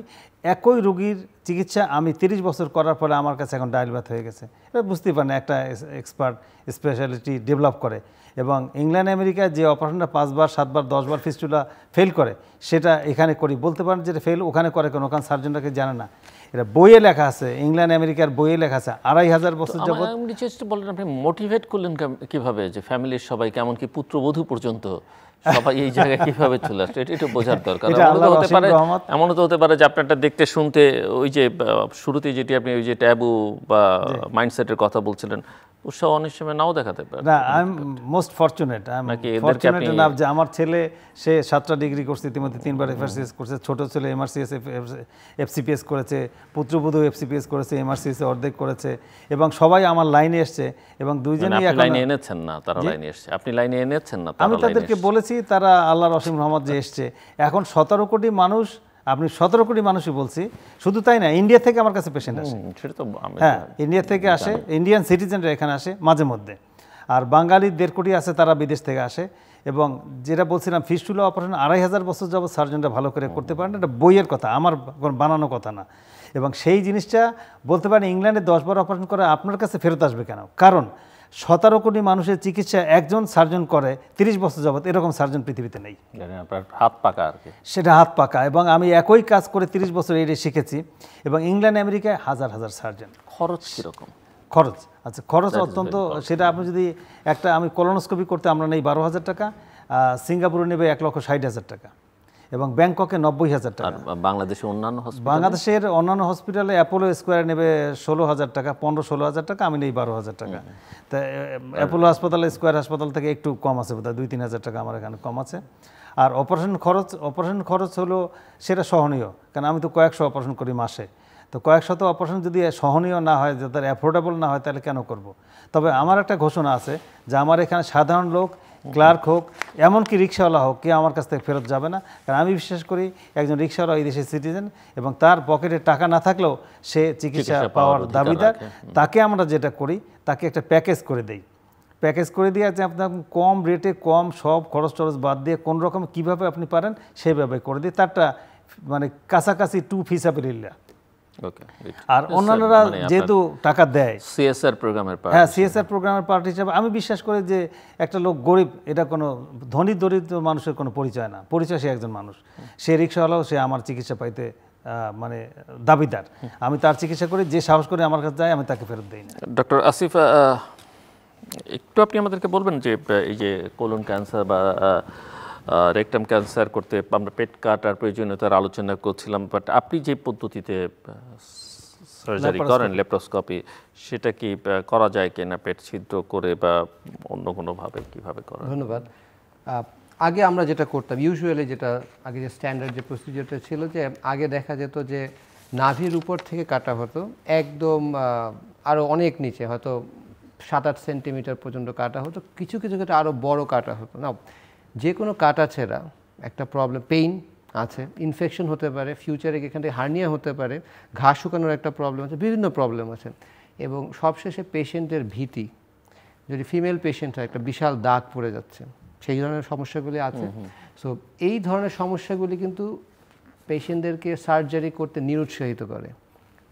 একই রোগীর চিকিৎসা আমি 30 বছর করার পরে আমার কাছে এখন ডায়াল বাত হয়ে গেছে। এবার বুঝতেই পারেন একটা এক্সপার্ট স্পেশালিটি ডেভেলপ করে। এবং ইংল্যান্ড আমেরিকায় যে অপারেশনটা 5 বার 7 বার 10 বার ফিস্টুলা ফেল করে, সেটা এখানে করি। বলতে পারেন যেটা ফেল ওখানে করে কেন, ওখানে সার্জনটাকে জানে না। এটা বইয়ে লেখা আছে, ইংল্যান্ড আমেরিকার বইয়ে লেখা আছে। 2500 বছর যাবত। বলেন আপনি মোটিভেট করলেন কিভাবে যে ফ্যামিলির সবাই, এমনকি পুত্রবধূ পর্যন্ত সবাই এই জায়গায় কিভাবে চলে আসছে, এটা একটু বোঝার দরকার। এমনও তো হতে পারে যে আপনারটা দেখতে শুনতে, ওই যে শুরুতে যেটি আপনি ওই যে ট্যাবু বা মাইন্ডসেটের কথা বলছিলেন, উৎসাহ অনেক সময় নাও দেখাতে পারে। না, আই এম মোস্ট ফরচুনেট। যে আমার ছেলে সে 7টা ডিগ্রি করছে, ইতিমধ্যে 3 বার FRCS করছে, ছোট ছেলে MRCS FCPS করেছে, পুত্রবধূ FCPS করেছে, MRCS অর্ধেক করেছে, এবং সবাই আমার লাইনে এসছে। এবং দুইজনই এখন লাইনে এনেছেন না, তারা লাইনে এসছে, আপনি লাইনে এনেছেন না, আমি তাদেরকে বলেছি, তারা আল্লাহর অসীম রহমত যে এসছে। এখন 17 কোটি মানুষ, আপনি 17 কোটি মানুষই বলছি, শুধু তাই না, ইন্ডিয়া থেকে আমার কাছে পেশেন্ট আসে। হ্যাঁ, ইন্ডিয়া থেকে আসে, ইন্ডিয়ান সিটিজেনরা এখানে আসে মাঝে মধ্যে। আর বাঙালি 1.5 কোটি আছে, তারা বিদেশ থেকে আসে। এবং যেটা বলছিলাম ফিস্টুলা অপারেশন 2500 বছর যাবত সার্জনরা ভালো করে করতে পারেন, এটা বইয়ের কথা, আমার বানানো কথা না। এবং সেই জিনিসটা বলতে পারেন ইংল্যান্ডে 10-12 অপারেশন করে আপনার কাছে ফেরত আসবে কেন? কারণ 17 কোটি মানুষের চিকিৎসা একজন সার্জন করে 30 বছর যাবত, এরকম সার্জন পৃথিবীতে নেই। আপনার হাত পাকা আর কি। সেটা হাত পাকা, এবং আমি একই কাজ করে 30 বছর এটা শিখেছি। এবং ইংল্যান্ড আমেরিকায় হাজার হাজার সার্জন। খরচ কীরকম? খরচ, আচ্ছা খরচ অত্যন্ত, সেটা আপনি যদি একটা, আমি কলোনোস্কোপি করতে আমরা নেই 12,000 টাকা, সিঙ্গাপুরে নেবে 1,60,000 টাকা, এবং ব্যাংককে 90,000 টাকা। আর বাংলাদেশে অন্যান্য হসপিটাল? বাংলাদেশের অন্যান্য হসপিটালে অ্যাপোলো স্কোয়ার নেবে 16,000 টাকা, 15-16,000 টাকা, আমি নেই 12,000 টাকা। তা অ্যাপোলো হাসপাতালে, স্কোয়ার হাসপাতাল থেকে একটু কম আছে বোধহয়, 2-3,000 টাকা আমার এখানে কম আছে। আর অপারেশন খরচ হলো সেটা সহনীয়, কারণ আমি তো কয়েকশো অপারেশন করি মাসে। তো কয়েকশত অপারেশন যদি সহনীয় না হয়, যাদের অ্যাফোর্ডেবল না হয়, তাহলে কেন করব? তবে আমার একটা ঘোষণা আছে যে আমার এখানে সাধারণ লোক, ক্লার্ক হোক, এমনকি রিক্সাওয়ালা হোক, কেউ আমার কাছ থেকে ফেরত যাবে না। কারণ আমি বিশ্বাস করি একজন রিক্সাওয়ালা এই দেশের সিটিজেন, এবং তার পকেটে টাকা না থাকলেও সে চিকিৎসা পাওয়ার দাবিদার। তাকে আমরা যেটা করি, তাকে একটা প্যাকেজ করে দেই। প্যাকেজ করে দিয়ে আছে আপনার কম রেটে, কম সব খরচ টরচ বাদ দিয়ে কোন রকম কীভাবে আপনি পারেন সেইভাবে করে দিই। তারটা মানে কাছাকাছি টু ফিসাবিলিল্লাহ। আর অন্যান্যরা যেহেতু টাকা দেয় সিএসআর প্রোগ্রামের পার্ট, হ্যাঁ সিএসআর প্রোগ্রামের পার্ট হিসাবে আমি বিশ্বাস করি যে একটা লোক গরিব, এটা কোনো ধনী দরিদ্র মানুষের কোনো পরিচয় না, পরিচয় সে একজন মানুষ। সে রিক্সাওয়ালাও সে আমার চিকিৎসা পাইতে মানে দাবিদার। আমি তার চিকিৎসা করি, যে সাহস করে আমার কাছে যায় আমি তাকে ফেরত দিই না। ডক্টর আসিফ, একটু আপনি আমাদেরকে বলবেন যে এই যে কোলন ক্যান্সার বা রেকটাম ক্যান্সার করতে আমরা পেট কাটার প্রয়োজনীয়তার আলোচনা করছিলাম, বাট আপনি যে পদ্ধতিতে সার্জারি করেন, ল্যাপ্রোস্কোপি, সেটা কি করা যায় কিনা পেট ছিদ্র করে বা অন্য কোনোভাবে কীভাবে করা? ধন্যবাদ। আগে আমরা যেটা করতাম ইউজুয়ালি, যেটা আগে যে স্ট্যান্ডার্ড যে প্রসিডিওরটা ছিল, যে আগে দেখা যেত যে নাভির উপর থেকে কাটা হতো একদম আরও অনেক নিচে, হয়তো 7-8 সেন্টিমিটার পর্যন্ত কাটা হতো, কিছু কিছু ক্ষেত্রে আরও বড় কাটা হতো না। যে কোনো কাটা ছেঁড়া একটা প্রবলেম, পেইন আছে, ইনফেকশন হতে পারে, ফিউচারে এখান থেকে হার্নিয়া হতে পারে, ঘা শুকানোর একটা প্রবলেম আছে, বিভিন্ন প্রবলেম আছে। এবং সবশেষে পেশেন্টের ভীতি, যদি ফিমেল পেশেন্ট হয় একটা বিশাল দাগ পড়ে যাচ্ছে, সেই ধরনের সমস্যাগুলি আছে। সো এই ধরনের সমস্যাগুলি কিন্তু পেশেন্টদেরকে সার্জারি করতে নিরুৎসাহিত করে।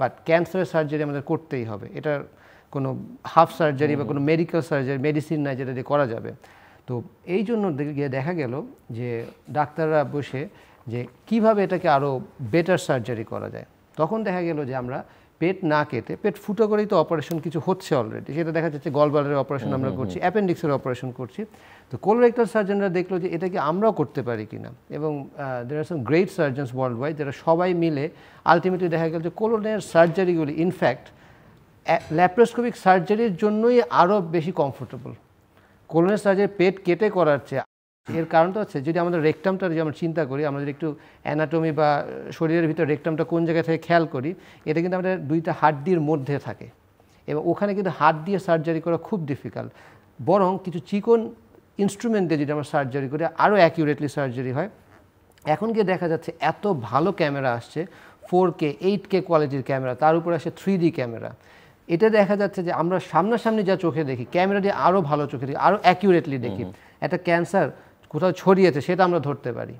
বাট ক্যান্সারের সার্জারি আমাদের করতেই হবে, এটার কোনো হাফ সার্জারি বা কোনো মেডিকেল সার্জারি, মেডিসিন নাই যেটা দিয়ে করা যাবে। তো এই জন্য দেখা গেল যে ডাক্তাররা বসে যে কিভাবে এটাকে আরও বেটার সার্জারি করা যায়। তখন দেখা গেল যে আমরা পেট না কেটে, পেট ফুটো করেই তো অপারেশন কিছু হচ্ছে অলরেডি, সেটা দেখা যাচ্ছে গলব্লাডারের অপারেশন আমরা করছি, অ্যাপেন্ডিক্সের অপারেশন করছি। তো কোলোরেক্টাল সার্জনরা দেখলো যে এটাকে আমরাও করতে পারি কিনা, এবং there are some great surgeons worldwide, যারা সবাই মিলে আলটিমেটলি দেখা গেল যে কোলোনের সার্জারিগুলি ইনফ্যাক্ট ল্যাপ্রোস্কোপিক সার্জারির জন্যই আরও বেশি কমফোর্টেবল কোলোনের সার্জারি পেট কেটে করার চেয়ে। এর কারণটা হচ্ছে, যদি আমাদের রেকটামটা যদি আমরা চিন্তা করি, আমরা যদি একটু অ্যানাটমি বা শরীরের ভিতরে রেকটামটা কোন জায়গা থেকে খেয়াল করি, এটা কিন্তু আমাদের দুইটা হাড্ডির মধ্যে থাকে, এবং ওখানে কিন্তু হাত দিয়ে সার্জারি করা খুব ডিফিকাল্ট। বরং কিছু চিকন ইনস্ট্রুমেন্ট দিয়ে যদি আমরা সার্জারি করি, আরও অ্যাকিউরেটলি সার্জারি হয়। এখন গিয়ে দেখা যাচ্ছে এত ভালো ক্যামেরা আসছে, 4K 8K কোয়ালিটির ক্যামেরা, তার উপরে আসে 3D ক্যামেরা। এটা দেখা যাচ্ছে যে আমরা সামনাসামনি যা চোখে দেখি, ক্যামেরা দিয়ে আরও ভালো চোখে দেখি, আরও অ্যাকিউরেটলি দেখি। একটা ক্যান্সার কোথাও ছড়িয়েছে সেটা আমরা ধরতে পারি,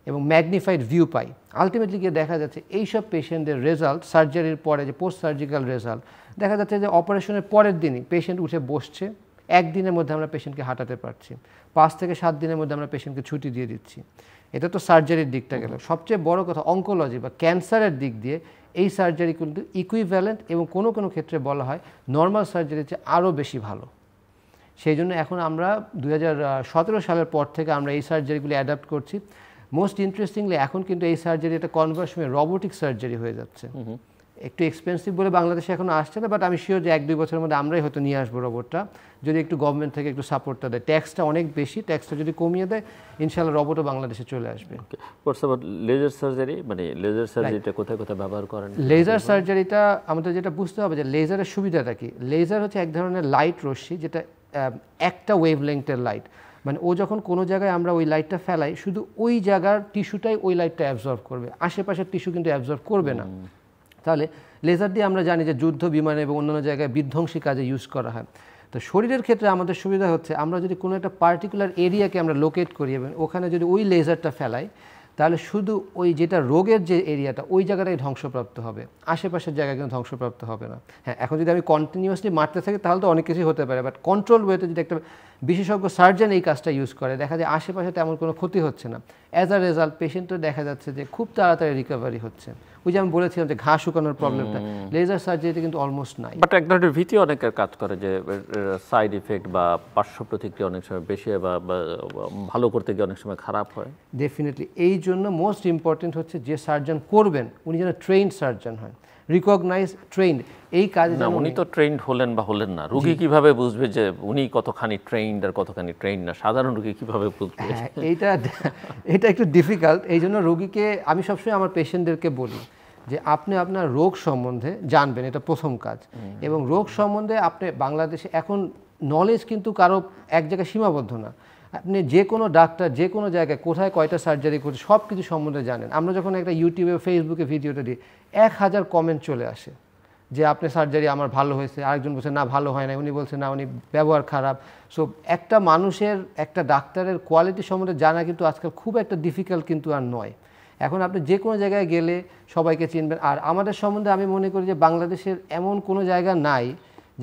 এবং ম্যাগনিফাইড ভিউ পাই। আলটিমেটলি গিয়ে দেখা যাচ্ছে এইসব পেশেন্টদের রেজাল্ট, সার্জারির পরে যে পোস্ট সার্জিক্যাল রেজাল্ট, দেখা যাচ্ছে যে অপারেশনের পরের দিনই পেশেন্ট উঠে বসছে, একদিনের মধ্যে আমরা পেশেন্টকে হাঁটাতে পারছি, 5 থেকে 7 দিনের মধ্যে আমরা পেশেন্টকে ছুটি দিয়ে দিচ্ছি। এটা তো সার্জারির দিকটা গেল। সবচেয়ে বড় কথা, অঙ্কোলজি বা ক্যান্সারের দিক দিয়ে এই সার্জারি কিন্তু ইকুইভ্যালেন্ট, এবং কোনো কোনো ক্ষেত্রে বলা হয় নর্মাল সার্জারির চেয়ে আরও বেশি ভালো। সেই জন্য এখন আমরা 2017 সালের পর থেকে আমরা এই সার্জারিগুলি অ্যাডাপ্ট করছি। মোস্ট ইন্টারেস্টিংলি এখন কিন্তু এই সার্জারি একটা কনভার্সনে রোবোটিক সার্জারি হয়ে যাচ্ছে। একটু এক্সপেন্সিভ বলে বাংলাদেশে এখনো আসছে না, বাট আমি শিওর যে 1-2 বছরের মধ্যে আমরাই হয়তো নিয়ে আসবো রোবটটা, যদি একটু গভর্নমেন্ট থেকে একটু সাপোর্টটা দেয়। ট্যাক্সটা অনেক বেশি, ট্যাক্সটা যদি কমিয়ে দেয় ইনশাআল্লাহ রোবটও বাংলাদেশে চলে আসবে। হোয়াটস অ্যাবাউট লেজার সার্জারি, মানে লেজার সার্জারিটা কোথায় কোথায় ব্যবহার করেন? লেজার সার্জারিটা আমাদের যেটা বুঝতে হবে যে লেজারের সুবিধাটা কি। লেজার হচ্ছে এক ধরনের লাইট রশ্মি, যেটা একটা ওয়েভলেংথের লাইট। মানে ও যখন কোনো জায়গায় আমরা ওই লাইটটা ফেলাই, শুধু ওই জায়গার টিস্যুটাই ওই লাইটটা অ্যাবজর্ব করবে, আশেপাশের টিস্যু কিন্তু অ্যাবজর্ব করবে না। তাহলে লেজার দিয়ে আমরা জানি যে যুদ্ধ বিমানে এবং অন্যান্য জায়গায় বিধ্বংসী কাজে ইউজ করা হয়। তো শরীরের ক্ষেত্রে আমাদের সুবিধা হচ্ছে, আমরা যদি কোনো একটা পার্টিকুলার এরিয়াকে আমরা লোকেট করি এবং ওখানে যদি ওই লেজারটা ফেলাই, তাহলে শুধু ওই যেটা রোগের যে এরিয়াটা ওই জায়গাটাই ধ্বংসপ্রাপ্ত হবে, আশেপাশের জায়গা কিন্তু ধ্বংসপ্রাপ্ত হবে না। হ্যাঁ, এখন যদি আমি কন্টিনিউয়াসলি মারতে থাকি তাহলে তো অনেক কিছুই হতে পারে, বাট কন্ট্রোল ওয়েতে যদি একটা বিশেষজ্ঞ সার্জন এই কাজটা ইউজ করে, দেখা যায় আশেপাশে তেমন কোনো ক্ষতি হচ্ছে না। অ্যাজ আ রেজাল্ট পেশেন্টও দেখা যাচ্ছে যে খুব তাড়াতাড়ি রিকভারি হচ্ছে। ওই যে আমি বলেছিলাম যে ঘা শুকানোর প্রবলেমটা লেজার সার্জারিতে কিন্তু অলমোস্ট নাই। বাট এক ধরনের ভীতি অনেকের কাজ করে যে সাইড ইফেক্ট বা পার্শ্ব প্রতিক্রিয়া অনেক সময় বেশি বা ভালো করতে গিয়ে অনেক সময় খারাপ হয়। ডেফিনেটলি এই জন্য মোস্ট ইম্পর্টেন্ট হচ্ছে যে সার্জন করবেন উনি যেন ট্রেন্ড সার্জন হয়, রিকগনাইজ ট্রেন্ড। এই কাজে না, উনি তো ট্রেন্ড হলেন বা হলেন না, রোগী কিভাবে বুঝবে যে উনি কতখানি ট্রেন্ড আর কতখানি ট্রেন্ড না? সাধারণ রোগী কিভাবে বুঝবে? হ্যাঁ, এটা একটু ডিফিকাল্ট। এই জন্য রোগীকে আমি সবসময় আমার পেশেন্টদেরকে বলি যে আপনি আপনার রোগ সম্বন্ধে জানবেন, এটা প্রথম কাজ। এবং রোগ সম্বন্ধে আপনি বাংলাদেশে এখন নলেজ কিন্তু কারো এক জায়গায় সীমাবদ্ধ না। আপনি যে কোনো ডাক্তার যে কোনো জায়গায় কোথায় কয়টা সার্জারি করছে সব কিছু সম্বন্ধে জানেন। আমরা যখন একটা ইউটিউবে ফেসবুকে ভিডিওটা দিই 1000 কমেন্ট চলে আসে যে আপনি সার্জারি আমার ভালো হয়েছে, আরেকজন বলছে না ভালো হয় না, উনি বলছে না উনি ব্যবহার খারাপ। সো একটা মানুষের একটা ডাক্তারের কোয়ালিটি সম্বন্ধে জানা কিন্তু আজকাল খুব একটা ডিফিকাল্ট কিন্তু আর নয়। এখন আপনি যে কোনো জায়গায় গেলে সবাইকে চিনবেন। আর আমাদের সম্বন্ধে আমি মনে করি যে বাংলাদেশের এমন কোনো জায়গা নাই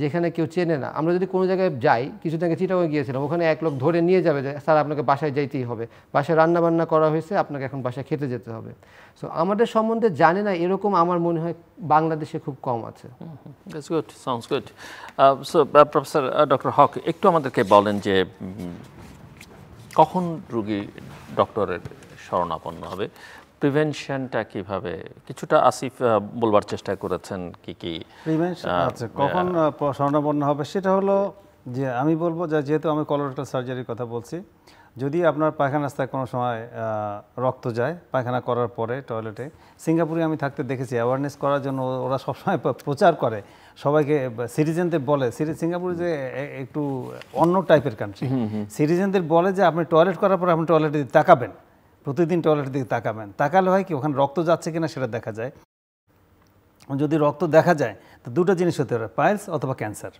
যেখানে কেউ চেনে না। আমরা যদি কোনো জায়গায় যাই, কিছুদিন আগে চিটাগং গিয়েছিলাম, ওখানে এক লোক ধরে নিয়ে যাবে যে স্যার আপনাকে বাসায় যাইতেই হবে, বাসায় রান্নাবান্না করা হয়েছে, আপনাকে এখন বাসায় খেতে যেতে হবে। সো আমাদের সম্বন্ধে জানে না এরকম আমার মনে হয় বাংলাদেশে খুব কম আছে। That's good, sounds good. So, professor doctor Haque, একটু আমাদেরকে বলেন যে কখন রোগী ডক্টরের শরণাপন্ন হবে, প্রিভেনশনটা কিভাবে? কিছুটা আসিফ বলবার চেষ্টা করেছেন কি কি প্রিভেনশন আচ্ছা কখন শরণাপন্ন হবে সেটা হলো যে আমি বলবো যে যেহেতু আমি কলোরেক্টাল সার্জারির কথা বলছি, যদি আপনার পায়খানা রাস্তায় কোনো সময় রক্ত যায় পায়খানা করার পরে টয়লেটে, সিঙ্গাপুরে আমি থাকতে দেখেছি অ্যাওয়ারনেস করার জন্য ওরা সবসময় প্রচার করে সবাইকে, সিটিজেনদের বলে, সিঙ্গাপুর যে একটু অন্য টাইপের কান্ট্রি, সিটিজেনদের বলে যে আপনি টয়লেট করার পরে আপনি টয়লেটে তাকাবেন, প্রতিদিন টয়লেটের দিকে তাকাবেন। তাকালে হয় কি ওখানে রক্ত যাচ্ছে কিনা সেটা দেখা যায়। যদি রক্ত দেখা যায় তো দুটো জিনিস হতে পারে, পাইলস অথবা ক্যান্সার।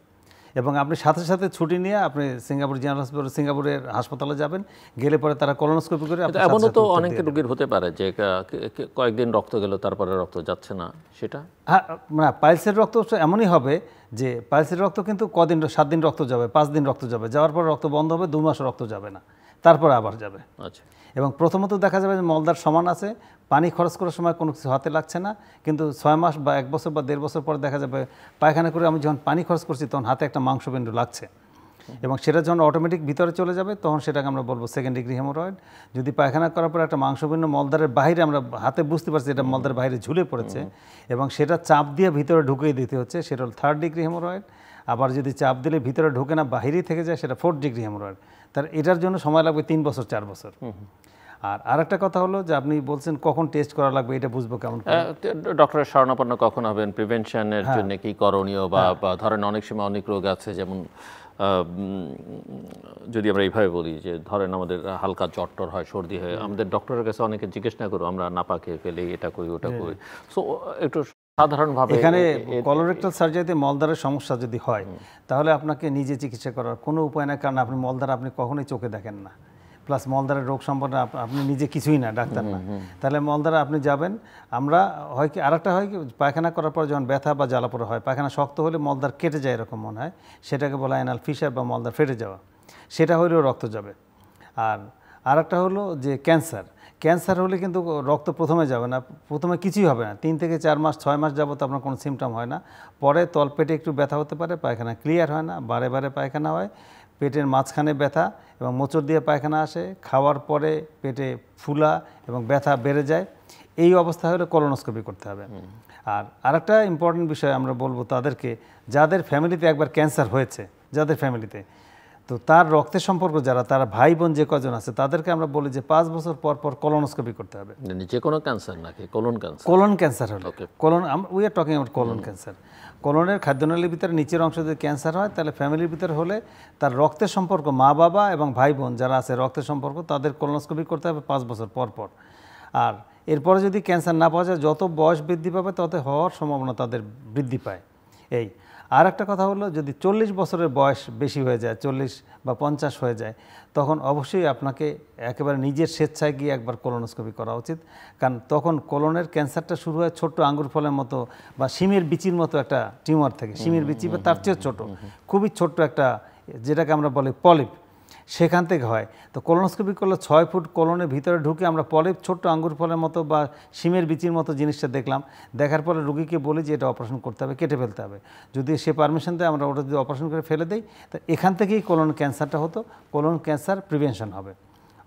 এবং আপনি সাথে সাথে ছুটি নিয়ে আপনি সিঙ্গাপুর জেনারেল হসপিটাল, সিঙ্গাপুরের হাসপাতালে যাবেন, গেলে পরে তারা কলোনোস্কোপি করে। এমনও তো অনেক রোগীর হতে পারে যে কয়েকদিন রক্ত গেল তারপরে রক্ত যাচ্ছে না, সেটা হ্যাঁ, না পাইলসের রক্ত এমনই হবে যে পাইলসের রক্ত কিন্তু কদিন, 7 দিন রক্ত যাবে, 5 দিন রক্ত যাবে, যাওয়ার পর রক্ত বন্ধ হবে, 2 মাস রক্ত যাবে না, তারপরে আবার যাবে। আচ্ছা। এবং প্রথমত দেখা যাবে যে মলদার সমান আছে, পানি খরচ করার সময় কোনো কিছু হাতে লাগছে না, কিন্তু 6 মাস বা 1 বছর বা 1.5 বছর পর দেখা যাবে পায়খানা করে আমি যখন পানি খরচ করছি তখন হাতে একটা মাংসবিন্দু লাগছে, এবং সেটা যখন অটোমেটিক ভিতরে চলে যাবে তখন সেটাকে আমরা বলবো 2nd ডিগ্রি হেমোরয়েড। যদি পায়খানা করার পর একটা মাংসবিন্দু মলদারের বাইরে আমরা হাতে বুঝতে পারছি এটা মলদারের বাইরে ঝুলে পড়েছে এবং সেটা চাপ দিয়ে ভিতরে ঢুকিয়ে দিতে হচ্ছে, সেটা হল 3rd ডিগ্রি হেমোরয়েড। আবার যদি চাপ দিলে ভিতরে ঢোকে না বাহিরেই থেকে যায় সেটা 4th ডিগ্রি হেমোরয়েড। তার এটার জন্য সময় লাগবে 3 বছর 4 বছর। আর আরেকটা কথা হলো যে আপনি বলছেন কখন টেস্ট করা লাগবে, এটা বুঝবো কেমন? ডক্টরের শরণাপন্ন কখন হবেন, প্রিভেনশনের জন্য কি করণীয়, বা ধরেন অনেক সময় অনেক রোগ আছে, যেমন যদি আমরা এইভাবে বলি যে ধরেন আমাদের হালকা জ্বর হয়, সর্দি হয়, আমাদের ডক্টরের কাছে অনেকে জিজ্ঞেস না করো, আমরা নাপা খেয়ে ফেলি, এটা করি ওটা করি। সো একটু সাধারণভাবে এখানে কলোরেক্টাল সার্জারিতে মলদারের সমস্যা যদি হয় তাহলে আপনাকে নিজে চিকিৎসা করার কোনো উপায় নাই, কারণ আপনি মলদার আপনি কখনোই চোখে দেখেন না, প্লাস মলদারের রোগ সম্পর্কে আপনি নিজে কিছুই না, ডাক্তার না, তাহলে মলদারে আপনি যাবেন। আমরা হয় কি আরেকটা হয় কি পায়খানা করার পর যখন ব্যথা বা জ্বালাপোড়া হয়, পায়খানা শক্ত হলে মলদার কেটে যায় এরকম মনে হয়, সেটাকে বলা অ্যানাল ফিশার বা মলদার ফেটে যাওয়া, সেটা হলেও রক্ত যাবে। আর আরেকটা হলো যে ক্যান্সার হলে কিন্তু রক্ত প্রথমে যাবে না, প্রথমে কিছুই হবে না, 3 থেকে 4 মাস 6 মাস যাবত আপনার কোনো সিমটম হয় না, পরে তলপেটে একটু ব্যথা হতে পারে, পায়খানা ক্লিয়ার হয় না, বারে বারে পায়খানা হয়, পেটের মাঝখানে ব্যথা এবং মোচড় দিয়ে পায়খানা আসে, খাওয়ার পরে পেটে ফুলা এবং ব্যথা বেড়ে যায়, এই অবস্থা হলে কলোনোস্কোপি করতে হবে। আর আরেকটা ইম্পর্টেন্ট বিষয় আমরা বলবো তাদেরকে, যাদের ফ্যামিলিতে একবার ক্যান্সার হয়েছে, যাদের ফ্যামিলিতে, তো তার রক্তের সম্পর্ক যারা, তারা ভাই বোন যে কজন আছে তাদেরকে আমরা বলি যে 5 বছর পর পর কলোনোস্কোপি করতে হবে। যে কোনো ক্যান্সার নাকি কোলন ক্যান্সার? কোলন ক্যান্সার হলো, colon we are talking about colon cancer. কোলনের খাদ্যনালীর ভিতরে নিচের অংশ যদি ক্যান্সার হয় তাহলে ফ্যামিলির ভিতরে হলে তার রক্তের সম্পর্ক, মা বাবা এবং ভাই বোন যারা আছে রক্তের সম্পর্ক, তাদের কোলোনোস্কোপি করতে হবে 5 বছর পর পর। আর এরপরে যদি ক্যান্সার না পাওয়া যায়, যত বয়স বৃদ্ধি পাবে তত হওয়ার সম্ভাবনা তাদের বৃদ্ধি পায়, এই আর একটা কথা হলো, যদি 40 বছরের বয়স বেশি হয়ে যায়, 40 বা 50 হয়ে যায়, তখন অবশ্যই আপনাকে একেবারে নিজের স্বেচ্ছায় গিয়ে একবার কোলোনোস্কোপি করা উচিত। কারণ তখন কোলনের ক্যান্সারটা শুরু হয় ছোট্ট আঙ্গুর ফলের মতো বা শিমের বিচির মতো একটা টিউমার থেকে, শিমের বিচি বা তার চেয়ে ছোটো, খুবই ছোট্ট একটা, যেটাকে আমরা বলি পলিপ, সেখান থেকে হয়। তো কোলোনোস্কোপি করলে 6 ফুট কোলনের ভিতরে ঢুকে আমরা পলিপ, ছোট্ট আঙ্গুর ফলের মতো বা শিমের বিচির মতো জিনিসটা দেখলাম। দেখার পরে রুগীকে বলি যে এটা অপারেশন করতে হবে, কেটে ফেলতে হবে। যদি সে পারমিশন দেয়, আমরা ওটা যদি অপারেশন করে ফেলে দিই, তো এখান থেকেই কোলন ক্যান্সারটা হতো, কোলন ক্যান্সার প্রিভেনশন হবে।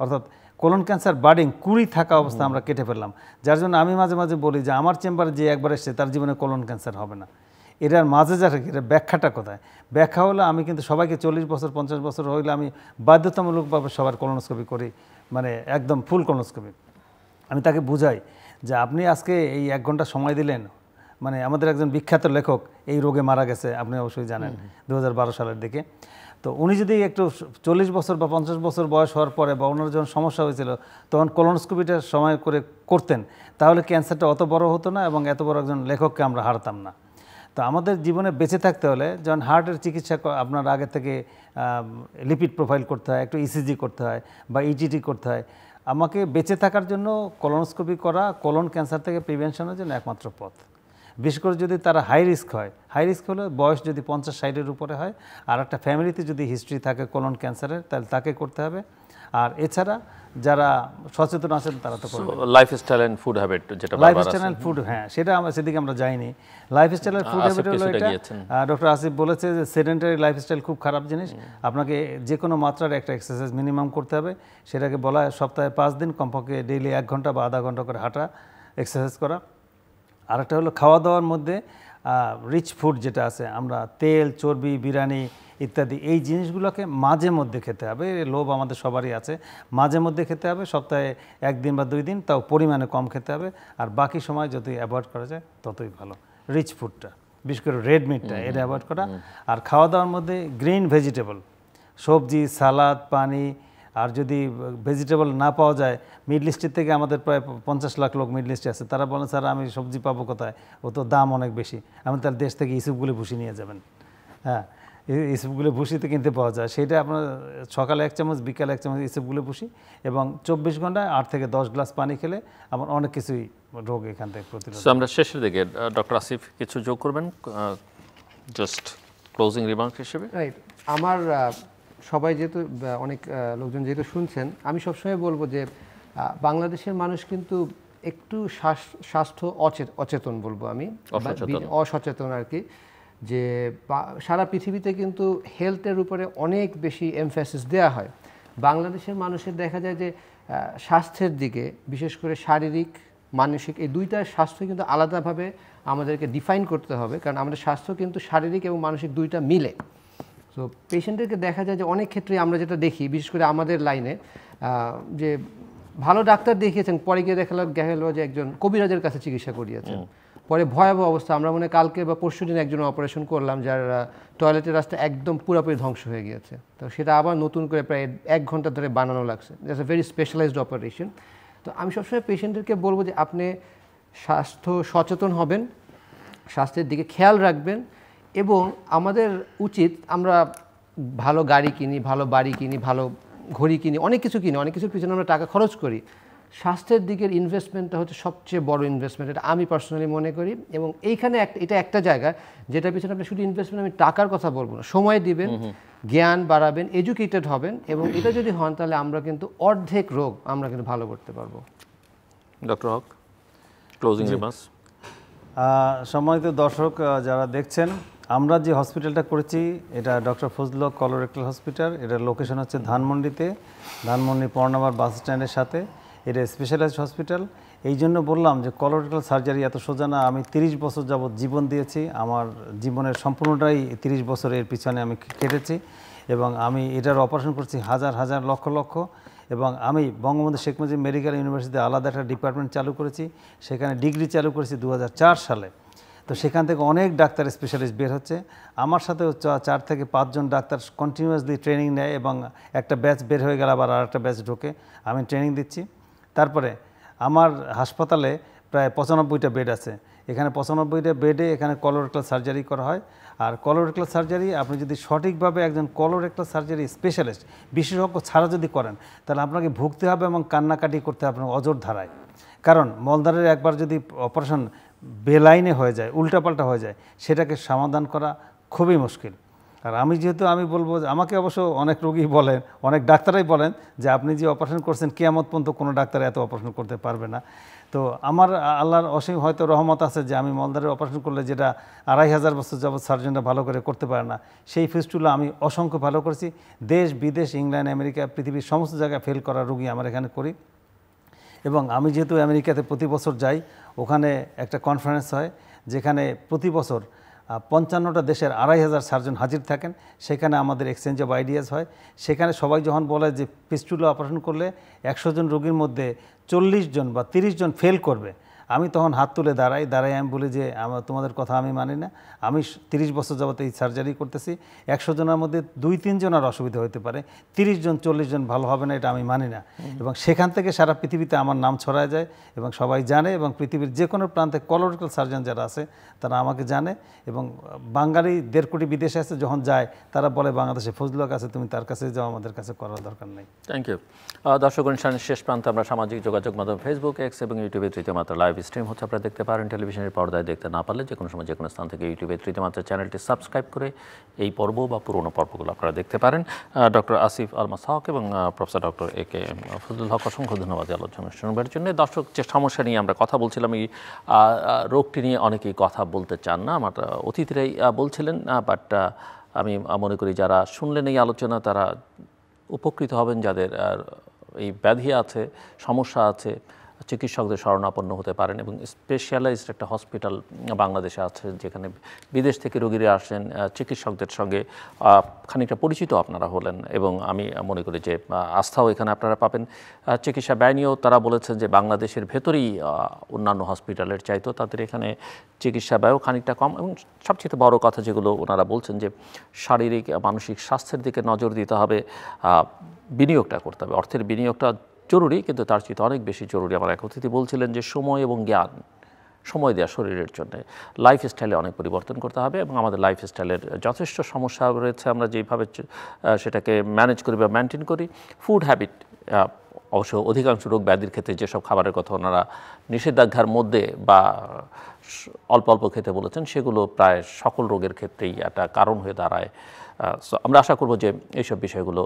অর্থাৎ কোলন ক্যান্সার বার্ডিং 20 থাকা অবস্থা আমরা কেটে ফেললাম। যার জন্য আমি মাঝে মাঝে বলি যে আমার চেম্বারে যে একবার এসছে তার জীবনে কোলন ক্যান্সার হবে না। এটার মাঝে যারা, এটা ব্যাখ্যাটা কোথায়? ব্যাখ্যা হলো, আমি কিন্তু সবাইকে 40 বছর 50 বছর হইলে আমি বাধ্যতামূলকভাবে সবার কোলোনোস্কোপি করি, মানে একদম ফুল কোলোনোস্কোপি। আমি তাকে বুঝাই যে আপনি আজকে এই 1 ঘন্টা সময় দিলেন, মানে আমাদের একজন বিখ্যাত লেখক এই রোগে মারা গেছে, আপনি অবশ্যই জানেন, 2012 সালের দিকে। তো উনি যদি একটু 40 বছর বা 50 বছর বয়স হওয়ার পরে বা ওনার যখন সমস্যা হয়েছিল তখন কোলোনোস্কোপিটা সময় করে করতেন, তাহলে ক্যান্সারটা অত বড় হতো না এবং এত বড় একজন লেখককে আমরা হারাতাম না। তো আমাদের জীবনে বেঁচে থাকতে হলে, যেমন হার্টের চিকিৎসা আপনার আগে থেকে লিপিড প্রোফাইল করতে হয়, একটু ইসিজি করতে হয় বা ইটিটি করতে হয়, আমাকে বেঁচে থাকার জন্য কোলোনোস্কোপি করা কোলন ক্যান্সার থেকে প্রিভেনশনের জন্য একমাত্র পথ। বিশেষ করে যদি তারা হাই রিস্ক হয়, হাই রিস্ক হলে বয়স যদি 50-60-এর উপরে হয়, আর একটা ফ্যামিলিতে যদি হিস্ট্রি থাকে কোলন ক্যান্সারের, তাহলে তাকে করতে হবে। আর এছাড়া যারা সচেতন আছেন তারা তো করবে। লাইফস্টাইল এন্ড ফুড হ্যাবিট, যেটা লাইফস্টাইল ফুড, হ্যাঁ, সেটা আমরা সেদিকে আমরা যাইনি। লাইফস্টাইল ফুড হ্যাবিট হলো এটা, ডক্টর আসিফ বলেছে যে সেডেন্টারি লাইফস্টাইল খুব খারাপ জিনিস। আপনাকে যে কোনো মাত্রার একটা এক্সারসাইজ মিনিমাম করতে হবে। সেটাকে বলা হয় সপ্তাহে 5 দিন কমপক্ষে ডেইলি 1 ঘন্টা বা আধা ঘন্টা করে হাঁটা, এক্সারসাইজ করা। আরেকটা হলো খাওয়া দাওয়ার মধ্যে রিচ ফুড যেটা আছে, আমরা তেল, চর্বি, বিরিয়ানি ইত্যাদি এই জিনিসগুলোকে মাঝে মধ্যে খেতে হবে। লোভ আমাদের সবারই আছে, মাঝে মধ্যে খেতে হবে, সপ্তাহে 1 দিন বা 2 দিন, তাও পরিমাণে কম খেতে হবে। আর বাকি সময় যদি অ্যাভয়েড করা যায় ততই ভালো। রিচ ফুডটা, বিশেষ করে রেড মিটটা, এটা অ্যাভয়েড করা। আর খাওয়া দাওয়ার মধ্যে গ্রিন ভেজিটেবল, সবজি, সালাদ, পানি। আর যদি ভেজিটেবল না পাওয়া যায়, মিডল ইস্টের থেকে আমাদের প্রায় 50 লাখ লোক মিডল ইস্টে আছে, তারা বলেন স্যার আমি সবজি পাবো কোথায়, ও তো দাম অনেক বেশি। আমি তার দেশ থেকে ইসুপগুলি ভুসি নিয়ে যাবেন। হ্যাঁ, ইসুপগুলো ভুসিতে কিনতে পাওয়া যায়, সেটা আপনার সকালে 1 চামচ, বিকালে 1 চামচ ইসুপগুলো ভুসি, এবং 24 ঘন্টায় 8 থেকে 10 গ্লাস পানি খেলে আমার অনেক কিছুই রোগ এখান থেকে প্রতিরোধ। আমরা শেষের দিকে ডক্টর আসিফ কিছু যোগ করবেন জাস্ট ক্লোজিং রিমার্ক হিসেবে? রাইট, আমার সবাই যেহেতু অনেক লোকজন যেহেতু শুনছেন, আমি সবসময় বলবো যে বাংলাদেশের মানুষ কিন্তু একটু স্বাস্থ্য অচেতন বলবো আমি, অসচেতন আর কি। যে সারা পৃথিবীতে কিন্তু হেলথের উপরে অনেক বেশি এমফ্যাসিস দেওয়া হয়। বাংলাদেশের মানুষের দেখা যায় যে স্বাস্থ্যের দিকে, বিশেষ করে শারীরিক মানসিক, এই দুইটার স্বাস্থ্য কিন্তু আলাদাভাবে আমাদেরকে ডিফাইন করতে হবে, কারণ আমাদের স্বাস্থ্য কিন্তু শারীরিক এবং মানসিক দুইটা মিলে। তো পেশেন্টদেরকে দেখা যায় যে অনেক ক্ষেত্রে আমরা যেটা দেখি, বিশেষ করে আমাদের লাইনে, যে ভালো ডাক্তার দেখিয়েছেন, পরে গিয়ে দেখা গেলো যে একজন কবিরাজের কাছে চিকিৎসা করিয়েছেন, পরে ভয়াবহ অবস্থা। আমরা মনে কালকে বা পরশুদিন একজন অপারেশন করলাম যার টয়লেটের রাস্তা একদম পুরোপুরি ধ্বংস হয়ে গিয়েছে। তো সেটা আবার নতুন করে প্রায় 1 ঘন্টা ধরে বানানো লাগছে। That's a very specialised operation. তো আমি সবসময় পেশেন্টদেরকে বলবো যে আপনি স্বাস্থ্য সচেতন হবেন, স্বাস্থ্যের দিকে খেয়াল রাখবেন, এবং আমাদের উচিত আমরা ভালো গাড়ি কিনি, ভালো বাড়ি কিনি, ভালো ঘড়ি কিনি, অনেক কিছুর পিছনে আমরা টাকা খরচ করি। স্বাস্থ্যের দিকের ইনভেস্টমেন্টটা হচ্ছে সবচেয়ে বড় ইনভেস্টমেন্ট, এটা আমি পার্সোনালি মনে করি। এবং এইখানে এটা একটা জায়গা যেটা পিছনে আপনি শুধু ইনভেস্টমেন্ট, আমি টাকার কথা বলবো না, সময় দিবেন, জ্ঞান বাড়াবেন, এডুকেটেড হবেন, এবং এটা যদি হন তাহলে আমরা কিন্তু অর্ধেক রোগ আমরা কিন্তু ভালো করতে পারবো। ডক্টর হক, ক্লোজিং রিমার্কস। সম্মানিত দর্শক যারা দেখছেন, আমরা যে হসপিটালটা করেছি এটা ডক্টর ফজলুল হক কলোরেক্টাল হসপিটাল। এটার লোকেশন হচ্ছে ধানমন্ডিতে, ধানমন্ডি পর্ণাবার বাস স্ট্যান্ডের সাথে। এটা স্পেশালাইজড হসপিটাল। এই জন্য বললাম যে কলোরেক্টাল সার্জারি এত সোজা না। আমি 30 বছর যাবৎ জীবন দিয়েছি, আমার জীবনের সম্পূর্ণটাই 30 বছরের পিছনে আমি কেটেছি, এবং আমি এটার অপারেশন করছি হাজার হাজার লক্ষ লক্ষ। এবং আমি বঙ্গবন্ধু শেখ মুজিব মেডিকেল ইউনিভার্সিটিতে আলাদা একটা ডিপার্টমেন্ট চালু করেছি, সেখানে ডিগ্রি চালু করেছি 2004 সালে। তো সেখান থেকে অনেক ডাক্তার স্পেশালিস্ট বের হচ্ছে। আমার সাথেও 4 থেকে 5 জন ডাক্তার কন্টিনিউয়াসলি ট্রেনিং নেয়, এবং একটা ব্যাচ বের হয়ে গেলে আবার আরেকটা ব্যাচ ঢোকে, আমি ট্রেনিং দিচ্ছি। তারপরে আমার হাসপাতালে প্রায় 95টা বেড আছে। এখানে 95টা বেডে এখানে কলোরেক্টাল সার্জারি করা হয়। আর কলোরেক্টাল সার্জারি আপনি যদি সঠিকভাবে একজন কলোরেক্টাল সার্জারি স্পেশালিস্ট বিশেষজ্ঞ ছাড়া যদি করেন, তাহলে আপনাকে ভুগতে হবে এবং কান্নাকাটি করতে হবে আপনার অজর ধারায়। কারণ মলদ্বারের একবার যদি অপারেশন বেলাইনে হয়ে যায়, উল্টাপাল্টা হয়ে যায়, সেটাকে সমাধান করা খুবই মুশকিল। আর আমি বলবো যে আমাকে অবশ্য অনেক রোগী বলেন, অনেক ডাক্তারাই বলেন যে আপনি যে অপারেশন করছেন কিয়ামত পর্যন্ত কোনো ডাক্তার এত অপারেশন করতে পারবে না। তো আমার আল্লাহর অসীম হয়তো রহমত আছে যে আমি মলদ্বারের অপারেশন করলে যেটা 2500 বছর যাবৎ সার্জনরা ভালো করে করতে পারে না, সেই ফিস্টুলা আমি অসংখ্য ভালো করেছি। দেশ বিদেশ, ইংল্যান্ড, আমেরিকা, পৃথিবীর সমস্ত জায়গায় ফেল করা রোগী আমার এখানে করি। এবং আমি যেহেতু আমেরিকাতে প্রতি বছর যাই, ওখানে একটা কনফারেন্স হয় যেখানে প্রতি বছর 55টা দেশের 2500 সার্জন হাজির থাকেন। সেখানে আমাদের এক্সচেঞ্জ অফ আইডিয়াস হয়। সেখানে সবাই যখন বলে যে ফিস্টুলা অপারেশন করলে 100 জন রোগীর মধ্যে 40 জন বা 30 জন ফেল করবে, আমি তখন হাত তুলে দাঁড়াই আমি বলি যে তোমাদের কথা আমি মানি না। আমি 30 বছর যাবত এই সার্জারি করতেছি। 100 জনের মধ্যে 2-3 জনের অসুবিধা হতে পারে, 30 জন 40 জন ভালো হবে না, এটা আমি মানি না। এবং সেখান থেকে সারা পৃথিবীতে আমার নাম ছড়ায় যায় এবং সবাই জানে, এবং পৃথিবীর যে কোনো প্রান্তে কলোরেক্টাল সার্জন যারা আছে তারা আমাকে জানে। এবং বাঙালি 1.5 কোটি বিদেশে আছে, যখন যায় তারা বলে বাংলাদেশে ফজলুল আছে, তুমি তার কাছে যাও, আমাদের কাছে করার দরকার নেই। Thank you. দর্শক, অনুষ্ঠানের শেষ প্রান্তে আমরা সামাজিক যোগাযোগ মাধ্যম ফেসবুক, এক্স এবং ইউটিউবে তৃতীয় মাত্রা লাইভ স্ট্রিম হচ্ছে, আপনারা দেখতে পারেন। টেলিভিশনের পর্দায় দেখতে না পারলে যে কোনো সময় যে কোনো স্থান থেকে ইউটিউবে তৃতীয় মাত্রা চ্যানেলটি সাবস্ক্রাইব করে এই পর্ব বা পুরোনো পর্বগুলো আপনারা দেখতে পারেন। ডক্টর আসিফ আলমাস হক এবং প্রফেসর ডক্টর এ.কে ফজলুল হক, অসংখ্য ধন্যবাদ আলোচনা শুনবার জন্য। দর্শক, যে সমস্যা নিয়ে আমরা কথা বলছিলাম, এই রোগটি নিয়ে অনেকেই কথা বলতে চান না, আমার অতিথিরাই বলছিলেন, বাট আমি মনে করি যারা শুনলেন এই আলোচনা তারা উপকৃত হবেন। যাদের এই ব্যাধি আছে, সমস্যা আছে, চিকিৎসকদের শরণাপন্ন হতে পারেন। এবং স্পেশালাইজড একটা হসপিটাল বাংলাদেশে আছে যেখানে বিদেশ থেকে রোগীরা আসেন, চিকিৎসকদের সঙ্গে খানিকটা পরিচিত আপনারা হলেন। এবং আমি মনে করি যে আস্থাও এখানে আপনারা পাবেন। চিকিৎসা ব্যয় নিয়েও তারা বলেছেন যে বাংলাদেশের ভেতরেই অন্যান্য হসপিটালের চাইতো তাদের এখানে চিকিৎসা ব্যয়ও খানিকটা কম। এবং সবচেয়ে বড় কথা যেগুলো ওনারা বলছেন যে শারীরিক মানসিক স্বাস্থ্যের দিকে নজর দিতে হবে, বিনিয়োগটা করতে হবে। অর্থের বিনিয়োগটা জরুরি, কিন্তু তার চেয়ে অনেক বেশি জরুরি, আমার এক অতিথি বলছিলেন যে সময় এবং জ্ঞান, সময় দেওয়া শরীরের জন্য। লাইফস্টাইলে অনেক পরিবর্তন করতে হবে এবং আমাদের লাইফস্টাইলের যথেষ্ট সমস্যা রয়েছে। আমরা যেভাবে সেটাকে ম্যানেজ করি বা মেনটেন করি, ফুড হ্যাবিট, অবশ্য অধিকাংশ রোগ ব্যাধির ক্ষেত্রে যেসব খাবারের কথা ওনারা নিষেধাজ্ঞার মধ্যে বা অল্প অল্প খেতে বলেছেন, সেগুলো প্রায় সকল রোগের ক্ষেত্রেই একটা কারণ হয়ে দাঁড়ায়। সো আমরা আশা করব যে এইসব বিষয়গুলো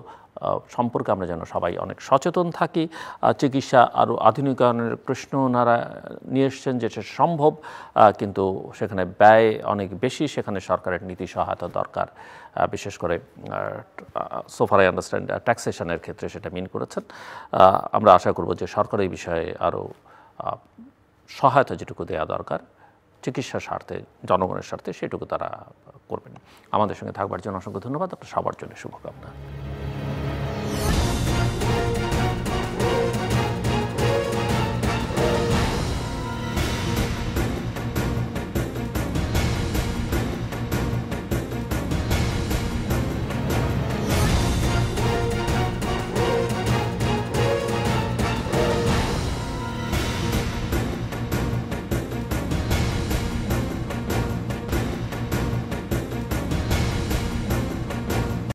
সম্পর্কে আমরা যেন সবাই অনেক সচেতন থাকি। চিকিৎসা আরও আধুনিকায়নের প্রশ্ন ওনারা নিয়ে এসছেন যে সে সম্ভব, কিন্তু সেখানে ব্যয় অনেক বেশি, সেখানে সরকারের নীতি সহায়তা দরকার। বিশেষ করে সোফার আই আন্ডারস্ট্যান্ড ট্যাক্সেশনের ক্ষেত্রে সেটা মিন করেছেন। আমরা আশা করব যে সরকার এই বিষয়ে আরও সহায়তা যেটুকু দেওয়া দরকার চিকিৎসার স্বার্থে, জনগণের স্বার্থে, সেটুকু তারা করবেন। আমাদের সঙ্গে থাকবার জন্য অসংখ্য ধন্যবাদ। আপনার সবার জন্য শুভকামনা।